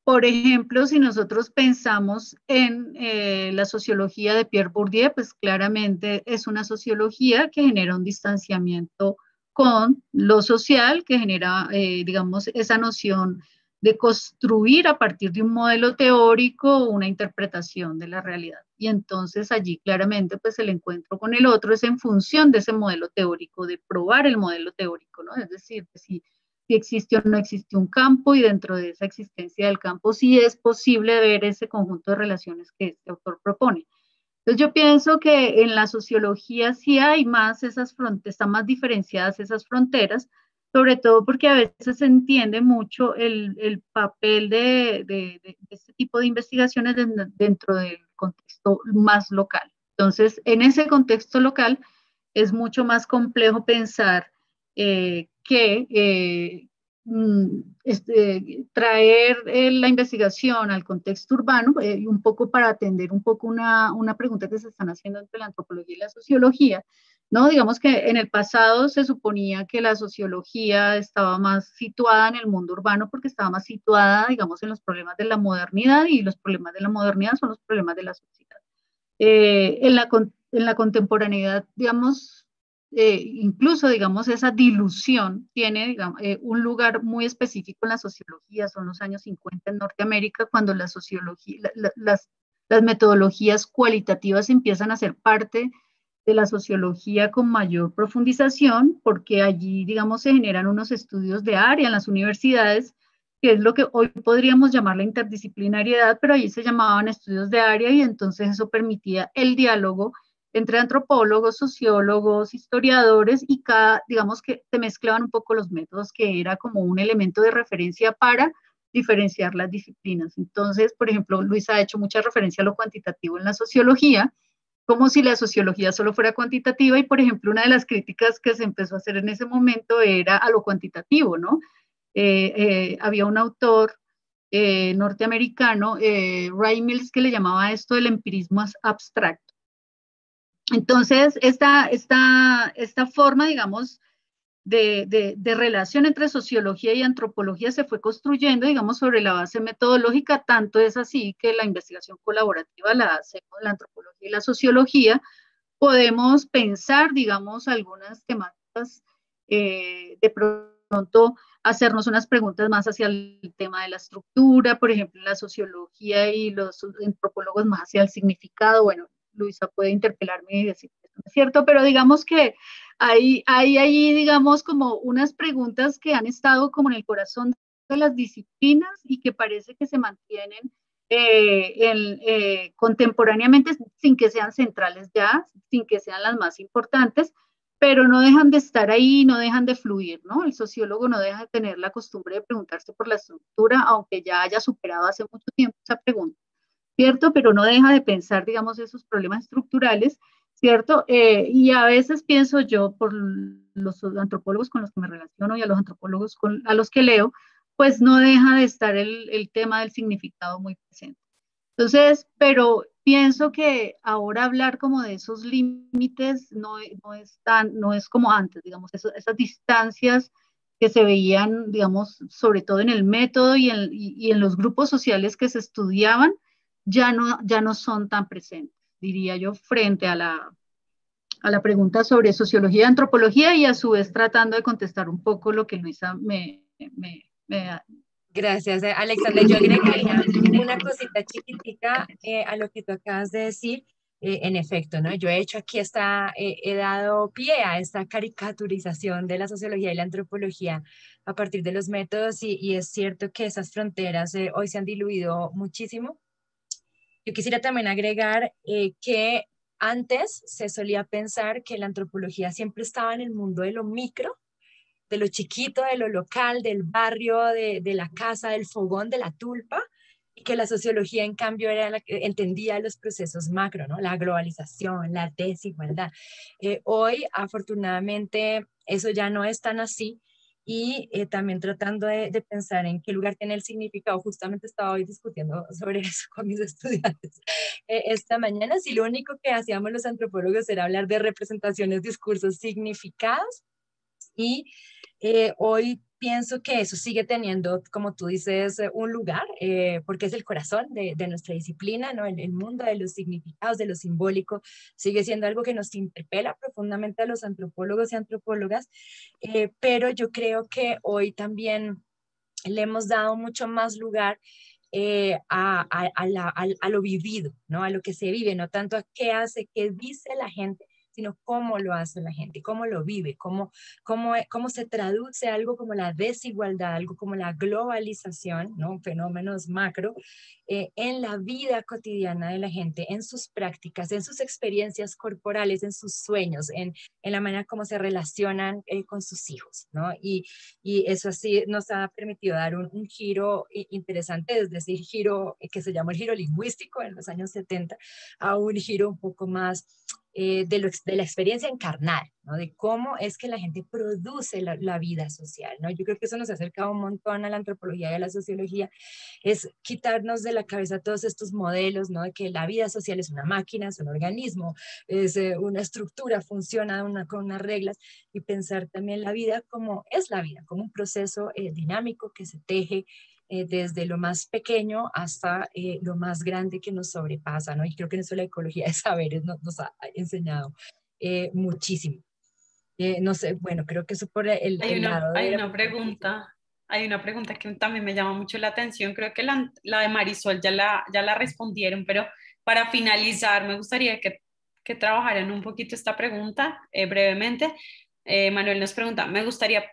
por ejemplo, si nosotros pensamos en la sociología de Pierre Bourdieu, pues claramente es una sociología que genera un distanciamiento con lo social, que genera, digamos, esa noción de construir a partir de un modelo teórico una interpretación de la realidad. Y entonces allí claramente pues el encuentro con el otro es en función de ese modelo teórico, de probar el modelo teórico, ¿no? Es decir, si existe o no existe un campo y dentro de esa existencia del campo sí es posible ver ese conjunto de relaciones que este autor propone. Entonces yo pienso que en la sociología sí hay más esas fronteras, están más diferenciadas esas fronteras, sobre todo porque a veces se entiende mucho el papel de este tipo de investigaciones dentro del contexto más local. Entonces, en ese contexto local es mucho más complejo pensar traer la investigación al contexto urbano, un poco para atender un poco una pregunta que se están haciendo entre la antropología y la sociología, ¿no? Digamos que en el pasado se suponía que la sociología estaba más situada en el mundo urbano porque estaba más situada, digamos, en los problemas de la modernidad, y los problemas de la modernidad son los problemas de la sociedad. En la contemporaneidad, digamos, incluso, digamos, esa dilución tiene, digamos, un lugar muy específico en la sociología, son los años 50 en Norteamérica, cuando la sociología, las metodologías cualitativas empiezan a ser parte de la sociología con mayor profundización, porque allí, digamos, se generan unos estudios de área en las universidades, que es lo que hoy podríamos llamar la interdisciplinariedad, pero allí se llamaban estudios de área, y entonces eso permitía el diálogo entre antropólogos, sociólogos, historiadores, y digamos que se mezclaban un poco los métodos, que era como un elemento de referencia para diferenciar las disciplinas. Entonces, por ejemplo, Luis ha hecho mucha referencia a lo cuantitativo en la sociología, como si la sociología solo fuera cuantitativa, y por ejemplo, una de las críticas que se empezó a hacer en ese momento era a lo cuantitativo, ¿no? Había un autor norteamericano, Ray Mills, que le llamaba esto el empirismo abstracto. Entonces, esta forma, digamos, de relación entre sociología y antropología se fue construyendo, digamos, sobre la base metodológica. Tanto es así que la investigación colaborativa la hacemos la antropología y la sociología. Podemos pensar, digamos, algunas temáticas, de pronto hacernos unas preguntas más hacia el tema de la estructura, por ejemplo, la sociología y los antropólogos más hacia el significado. Bueno, Luisa puede interpelarme y decir que esto no es cierto, pero digamos que hay ahí, digamos, como unas preguntas que han estado como en el corazón de las disciplinas y que parece que se mantienen contemporáneamente, sin que sean centrales ya, sin que sean las más importantes, pero no dejan de estar ahí, no dejan de fluir, ¿no? El sociólogo no deja de tener la costumbre de preguntarse por la estructura, aunque ya haya superado hace mucho tiempo esa pregunta, ¿cierto? Pero no deja de pensar, digamos, esos problemas estructurales, ¿cierto? Y a veces pienso yo, por los antropólogos con los que me relaciono y a los antropólogos a los que leo, pues no deja de estar el tema del significado muy presente. Entonces, pero pienso que ahora hablar como de esos límites no es como antes, digamos, esas distancias que se veían, digamos, sobre todo en el método y en los grupos sociales que se estudiaban, ya no son tan presentes, diría yo, frente a la pregunta sobre sociología y antropología y a su vez tratando de contestar un poco lo que Luisa me Gracias, Alexandra. Yo agregaría una cosita chiquitica a lo que tú acabas de decir. En efecto, ¿no? Yo he hecho aquí he dado pie a esta caricaturización de la sociología y la antropología a partir de los métodos y es cierto que esas fronteras hoy se han diluido muchísimo. Yo quisiera también agregar que antes se solía pensar que la antropología siempre estaba en el mundo de lo micro, de lo chiquito, de lo local, del barrio, de la casa, del fogón, de la tulpa, y que la sociología, en cambio, era la que entendía los procesos macro, ¿no? La globalización, la desigualdad. Hoy, afortunadamente, eso ya no es tan así. Y también tratando de pensar en qué lugar tiene el significado. Justamente estaba hoy discutiendo sobre eso con mis estudiantes esta mañana. Si lo único que hacíamos los antropólogos era hablar de representaciones, discursos, significados, y hoy pienso que eso sigue teniendo, como tú dices, un lugar, porque es el corazón de nuestra disciplina, ¿no? El mundo de los significados, de lo simbólico, sigue siendo algo que nos interpela profundamente a los antropólogos y antropólogas, pero yo creo que hoy también le hemos dado mucho más lugar a lo vivido, ¿no? A lo que se vive, no tanto a qué hace, qué dice la gente, sino cómo lo hace la gente, cómo lo vive, cómo se traduce algo como la desigualdad, algo como la globalización, ¿no? Fenómenos macro, en la vida cotidiana de la gente, en sus prácticas, en sus experiencias corporales, en sus sueños, en la manera como se relacionan con sus hijos, ¿no? Y eso así nos ha permitido dar un giro interesante desde ese giro que se llamó el giro lingüístico en los años 70 a un giro un poco más de la experiencia encarnada, ¿no? De cómo es que la gente produce la vida social, ¿no? Yo creo que eso nos ha acercado un montón a la antropología y a la sociología, es quitarnos de la cabeza todos estos modelos, ¿no? De que la vida social es una máquina, es un organismo, es una estructura, funciona con unas reglas, y pensar también la vida como es la vida, como un proceso dinámico que se teje desde lo más pequeño hasta lo más grande que nos sobrepasa, ¿no? Y creo que en eso la ecología de saberes nos ha enseñado muchísimo. No sé, bueno, creo que eso por el lado de la... Hay una pregunta que también me llama mucho la atención. Creo que la de Marisol ya la respondieron, pero para finalizar me gustaría que trabajaran un poquito esta pregunta brevemente. Manuel nos pregunta, me gustaría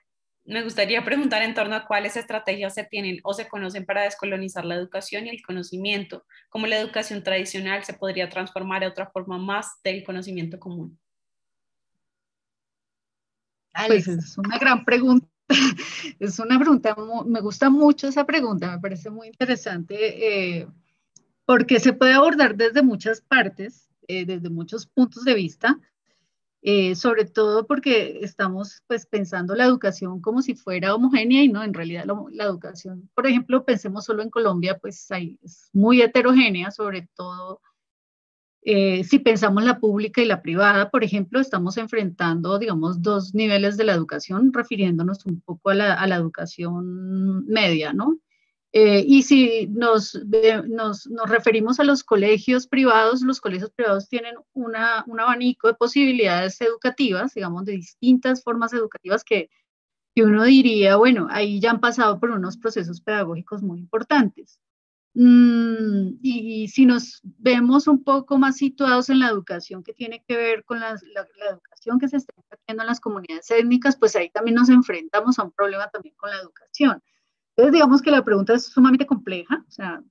preguntar en torno a cuáles estrategias se tienen o se conocen para descolonizar la educación y el conocimiento, cómo la educación tradicional se podría transformar a otra forma más del conocimiento común. Pues Alex. es una gran pregunta. Es una pregunta, me gusta mucho esa pregunta, me parece muy interesante porque se puede abordar desde muchas partes, desde muchos puntos de vista, sobre todo porque estamos pues pensando la educación como si fuera homogénea y no, en realidad la educación, por ejemplo, pensemos solo en Colombia, pues ahí es muy heterogénea, sobre todo si pensamos la pública y la privada, por ejemplo, estamos enfrentando, digamos, dos niveles de la educación, refiriéndonos un poco a la educación media, ¿no? Y si nos referimos a los colegios privados tienen un abanico de posibilidades educativas, digamos, de distintas formas educativas que uno diría, bueno, ahí ya han pasado por unos procesos pedagógicos muy importantes. Y si nos vemos un poco más situados en la educación que tiene que ver con la educación que se está impartiendo en las comunidades étnicas, pues ahí también nos enfrentamos a un problema también con la educación. Entonces, digamos que la pregunta es sumamente compleja, o sea,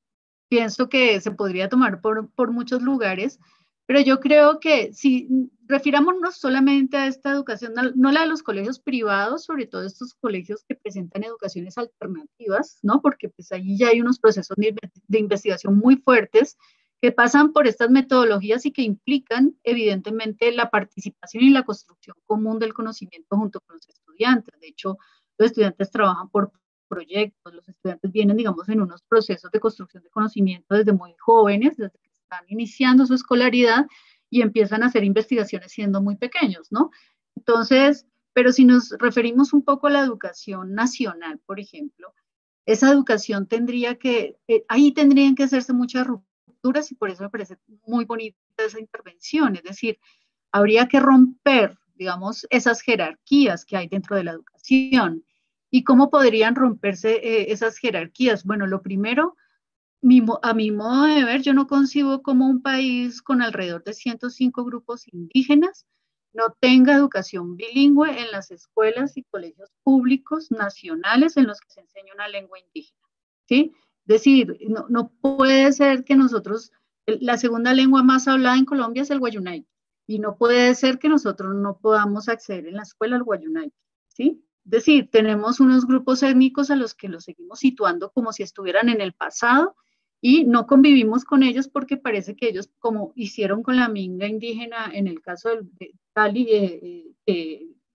pienso que se podría tomar por muchos lugares, pero yo creo que si refirámonos solamente a esta educación, no la de los colegios privados, sobre todo estos colegios que presentan educaciones alternativas, ¿no? Porque pues ahí ya hay unos procesos de investigación muy fuertes que pasan por estas metodologías y que implican evidentemente la participación y la construcción común del conocimiento junto con los estudiantes. De hecho, los estudiantes trabajan por proyectos, los estudiantes vienen, digamos, en unos procesos de construcción de conocimiento desde muy jóvenes, desde que están iniciando su escolaridad y empiezan a hacer investigaciones siendo muy pequeños, ¿no? Entonces, pero si nos referimos un poco a la educación nacional, por ejemplo, esa educación tendría que, ahí tendrían que hacerse muchas rupturas y por eso me parece muy bonita esa intervención, es decir, habría que romper, digamos, esas jerarquías que hay dentro de la educación. ¿Y cómo podrían romperse esas jerarquías? Bueno, lo primero, a mi modo de ver, yo no concibo como un país con alrededor de 105 grupos indígenas no tenga educación bilingüe en las escuelas y colegios públicos nacionales en los que se enseña una lengua indígena, ¿sí? Es decir, no puede ser que nosotros, la segunda lengua más hablada en Colombia es el guayunay, y no puede ser que nosotros no podamos acceder en la escuela al guayunay, ¿sí? Es decir, tenemos unos grupos étnicos a los que los seguimos situando como si estuvieran en el pasado, y no convivimos con ellos porque parece que ellos, como hicieron con la minga indígena en el caso de Cali,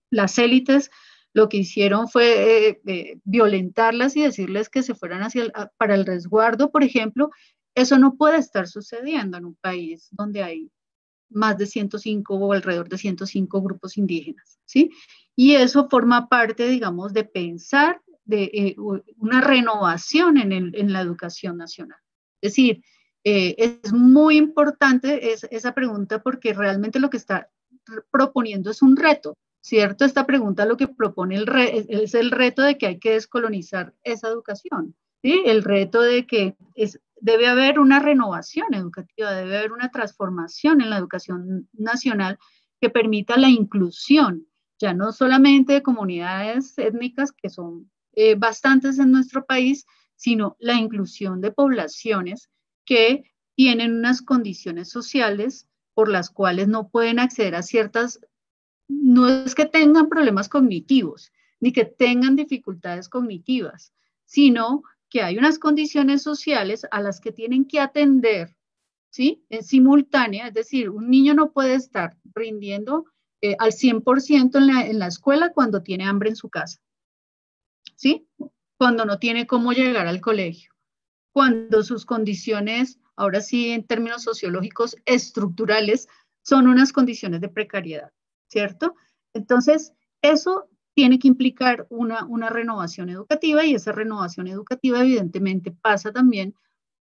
las élites lo que hicieron fue violentarlas y decirles que se fueran para el resguardo, por ejemplo. Eso no puede estar sucediendo en un país donde hay más de 105 o alrededor de 105 grupos indígenas, ¿sí? Y eso forma parte, digamos, de pensar de una renovación en la educación nacional. Es decir, es muy importante esa pregunta porque realmente lo que está proponiendo es un reto, ¿cierto? Esta pregunta lo que propone es el reto de que hay que descolonizar esa educación, ¿sí? El reto de que debe haber una renovación educativa, debe haber una transformación en la educación nacional que permita la inclusión, ya no solamente de comunidades étnicas, que son bastantes en nuestro país, sino la inclusión de poblaciones que tienen unas condiciones sociales por las cuales no pueden acceder a ciertas, no es que tengan problemas cognitivos, ni que tengan dificultades cognitivas, sino que hay unas condiciones sociales a las que tienen que atender, ¿sí? En simultánea, es decir, un niño no puede estar rindiendo al 100% en la escuela cuando tiene hambre en su casa, ¿sí? Cuando no tiene cómo llegar al colegio, cuando sus condiciones, ahora sí en términos sociológicos estructurales, son unas condiciones de precariedad, ¿cierto? Entonces, eso tiene que implicar una renovación educativa y esa renovación educativa evidentemente pasa también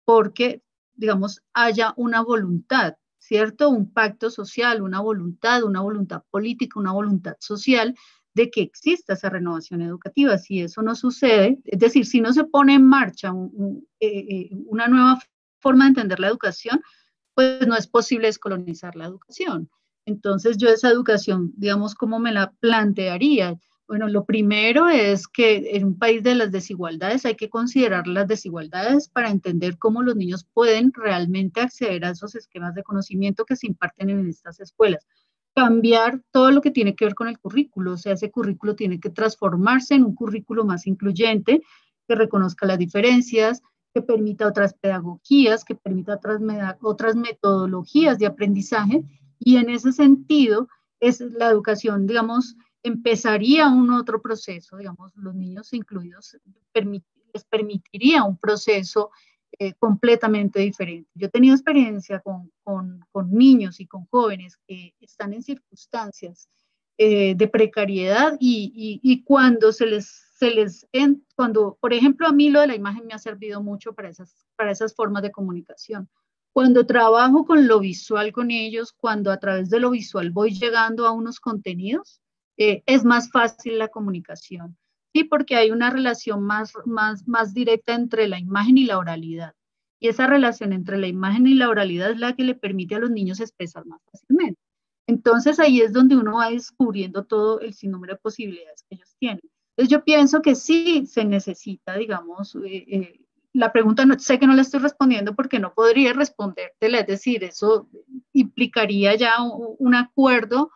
porque, digamos, haya una voluntad, ¿cierto? Un pacto social, una voluntad política, una voluntad social de que exista esa renovación educativa. Si eso no sucede, es decir, si no se pone en marcha una nueva forma de entender la educación, pues no es posible descolonizar la educación. Entonces yo esa educación, digamos, ¿cómo me la plantearía? Bueno, lo primero es que en un país de las desigualdades hay que considerar las desigualdades para entender cómo los niños pueden realmente acceder a esos esquemas de conocimiento que se imparten en estas escuelas. Cambiar todo lo que tiene que ver con el currículo, o sea, ese currículo tiene que transformarse en un currículo más incluyente, que reconozca las diferencias, que permita otras pedagogías, que permita otras metodologías de aprendizaje, y en ese sentido es la educación, digamos, empezaría un otro proceso, digamos, los niños incluidos les permitiría un proceso completamente diferente. Yo he tenido experiencia con niños y con jóvenes que están en circunstancias de precariedad y cuando cuando, por ejemplo, a mí lo de la imagen me ha servido mucho para esas formas de comunicación. Cuando trabajo con lo visual con ellos, cuando a través de lo visual voy llegando a unos contenidos, es más fácil la comunicación. Sí, porque hay una relación más directa entre la imagen y la oralidad. Y esa relación entre la imagen y la oralidad es la que le permite a los niños expresar más fácilmente. Entonces ahí es donde uno va descubriendo todo el sinnúmero de posibilidades que ellos tienen. Entonces yo pienso que sí se necesita, digamos, la pregunta no, sé que no la estoy respondiendo porque no podría respondértela, es decir, eso implicaría ya un acuerdo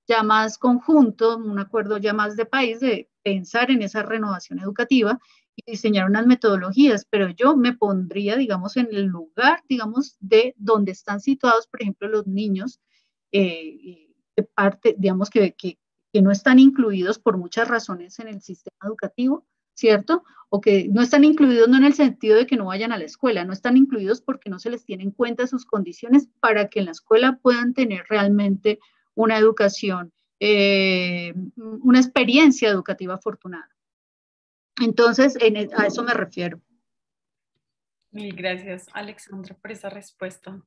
ya más conjunto, un acuerdo ya más de país de pensar en esa renovación educativa y diseñar unas metodologías, pero yo me pondría, digamos, en el lugar, digamos, de donde están situados, por ejemplo, los niños, de parte, digamos, que no están incluidos por muchas razones en el sistema educativo, ¿cierto? O que no están incluidos no en el sentido de que no vayan a la escuela, no están incluidos porque no se les tiene en cuenta sus condiciones para que en la escuela puedan tener realmente una educación, una experiencia educativa afortunada. Entonces, a eso me refiero. Mil gracias, Alexandra, por esa respuesta.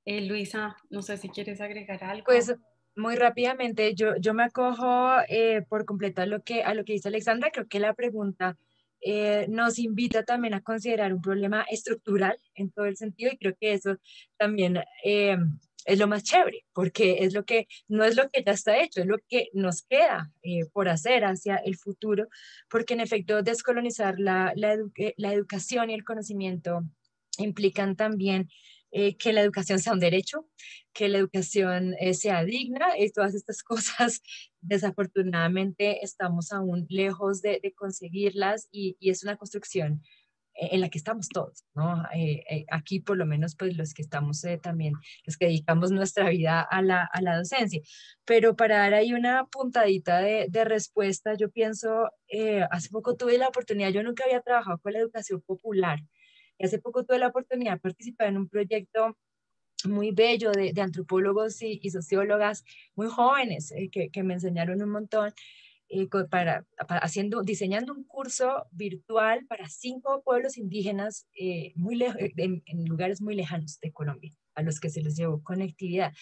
Luisa, no sé si quieres agregar algo. Pues muy rápidamente, yo me acojo por completo a lo que dice Alexandra. Creo que la pregunta nos invita también a considerar un problema estructural en todo el sentido, y creo que eso también es lo más chévere, porque es lo que, no es lo que ya está hecho, es lo que nos queda por hacer hacia el futuro, porque en efecto descolonizar la educación y el conocimiento implican también que la educación sea un derecho, que la educación sea digna, y todas estas cosas desafortunadamente estamos aún lejos de conseguirlas, y es una construcción en la que estamos todos, ¿no? Aquí por lo menos pues los que estamos también, los que dedicamos nuestra vida a la docencia. Pero para dar ahí una puntadita de respuesta, yo pienso, hace poco tuve la oportunidad, yo nunca había trabajado con la educación popular, y hace poco tuve la oportunidad de participar en un proyecto muy bello de antropólogos y sociólogas muy jóvenes que me enseñaron un montón, diseñando un curso virtual para 5 pueblos indígenas en lugares muy lejanos de Colombia, a los que se les llevó conectividad.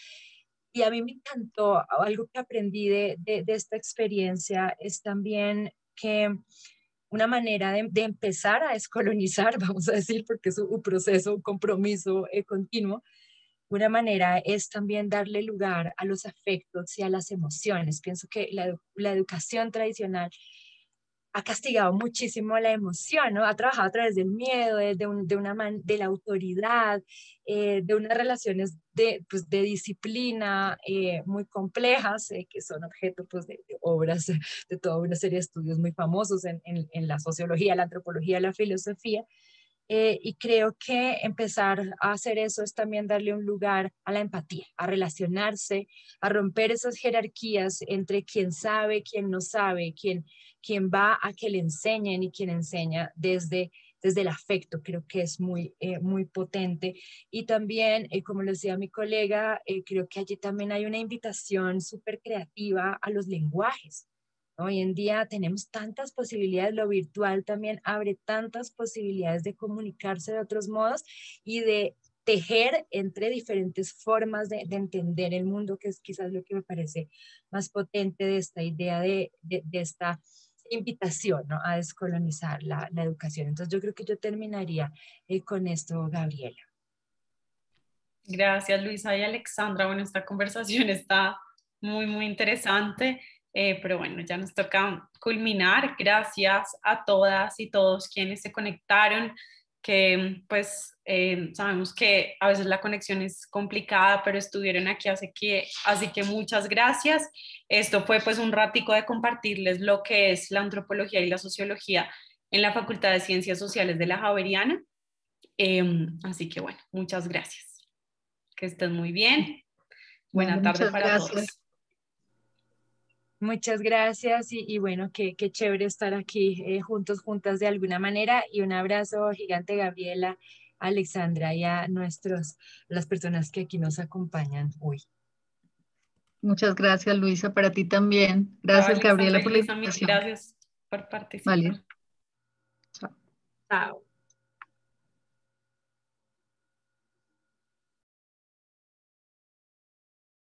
Y a mí me encantó, algo que aprendí de esta experiencia es también que una manera de empezar a descolonizar, vamos a decir, porque es un proceso, un compromiso continuo. Una manera es también darle lugar a los afectos y a las emociones. Pienso que la educación tradicional ha castigado muchísimo la emoción, ¿no? Ha trabajado a través del miedo, de la autoridad, de unas relaciones pues, de disciplina muy complejas, que son objeto pues, de obras, de toda una serie de estudios muy famosos en la sociología, la antropología, la filosofía. Y creo que empezar a hacer eso es también darle un lugar a la empatía, a relacionarse, a romper esas jerarquías entre quien sabe, quien no sabe, quien va a que le enseñen y quien enseña desde el afecto. Creo que es muy potente. Y también, como lo decía mi colega, creo que allí también hay una invitación súper creativa a los lenguajes. Hoy en día tenemos tantas posibilidades, lo virtual también abre tantas posibilidades de comunicarse de otros modos y de tejer entre diferentes formas de entender el mundo, que es quizás lo que me parece más potente de esta idea de esta invitación, ¿no? A descolonizar la educación. Entonces yo creo que yo terminaría con esto, Gabriela. Gracias, Luisa y Alexandra. Bueno, esta conversación está muy interesante, pero bueno, ya nos toca culminar. Gracias a todas y todos quienes se conectaron, que pues sabemos que a veces la conexión es complicada, pero estuvieron aquí, así que muchas gracias. Esto fue pues un ratico de compartirles lo que es la antropología y la sociología en la Facultad de Ciencias Sociales de la Javeriana. Así que bueno, muchas gracias. Que estén muy bien. Buena tarde para todos. Muchas gracias y bueno, qué chévere estar aquí juntos, juntas de alguna manera, y un abrazo gigante, Gabriela, Alexandra, y a las personas que aquí nos acompañan hoy. Muchas gracias, Luisa, para ti también. Gracias, Gabriela, por la invitación. Gracias por participar. Vale. Chao. Chao.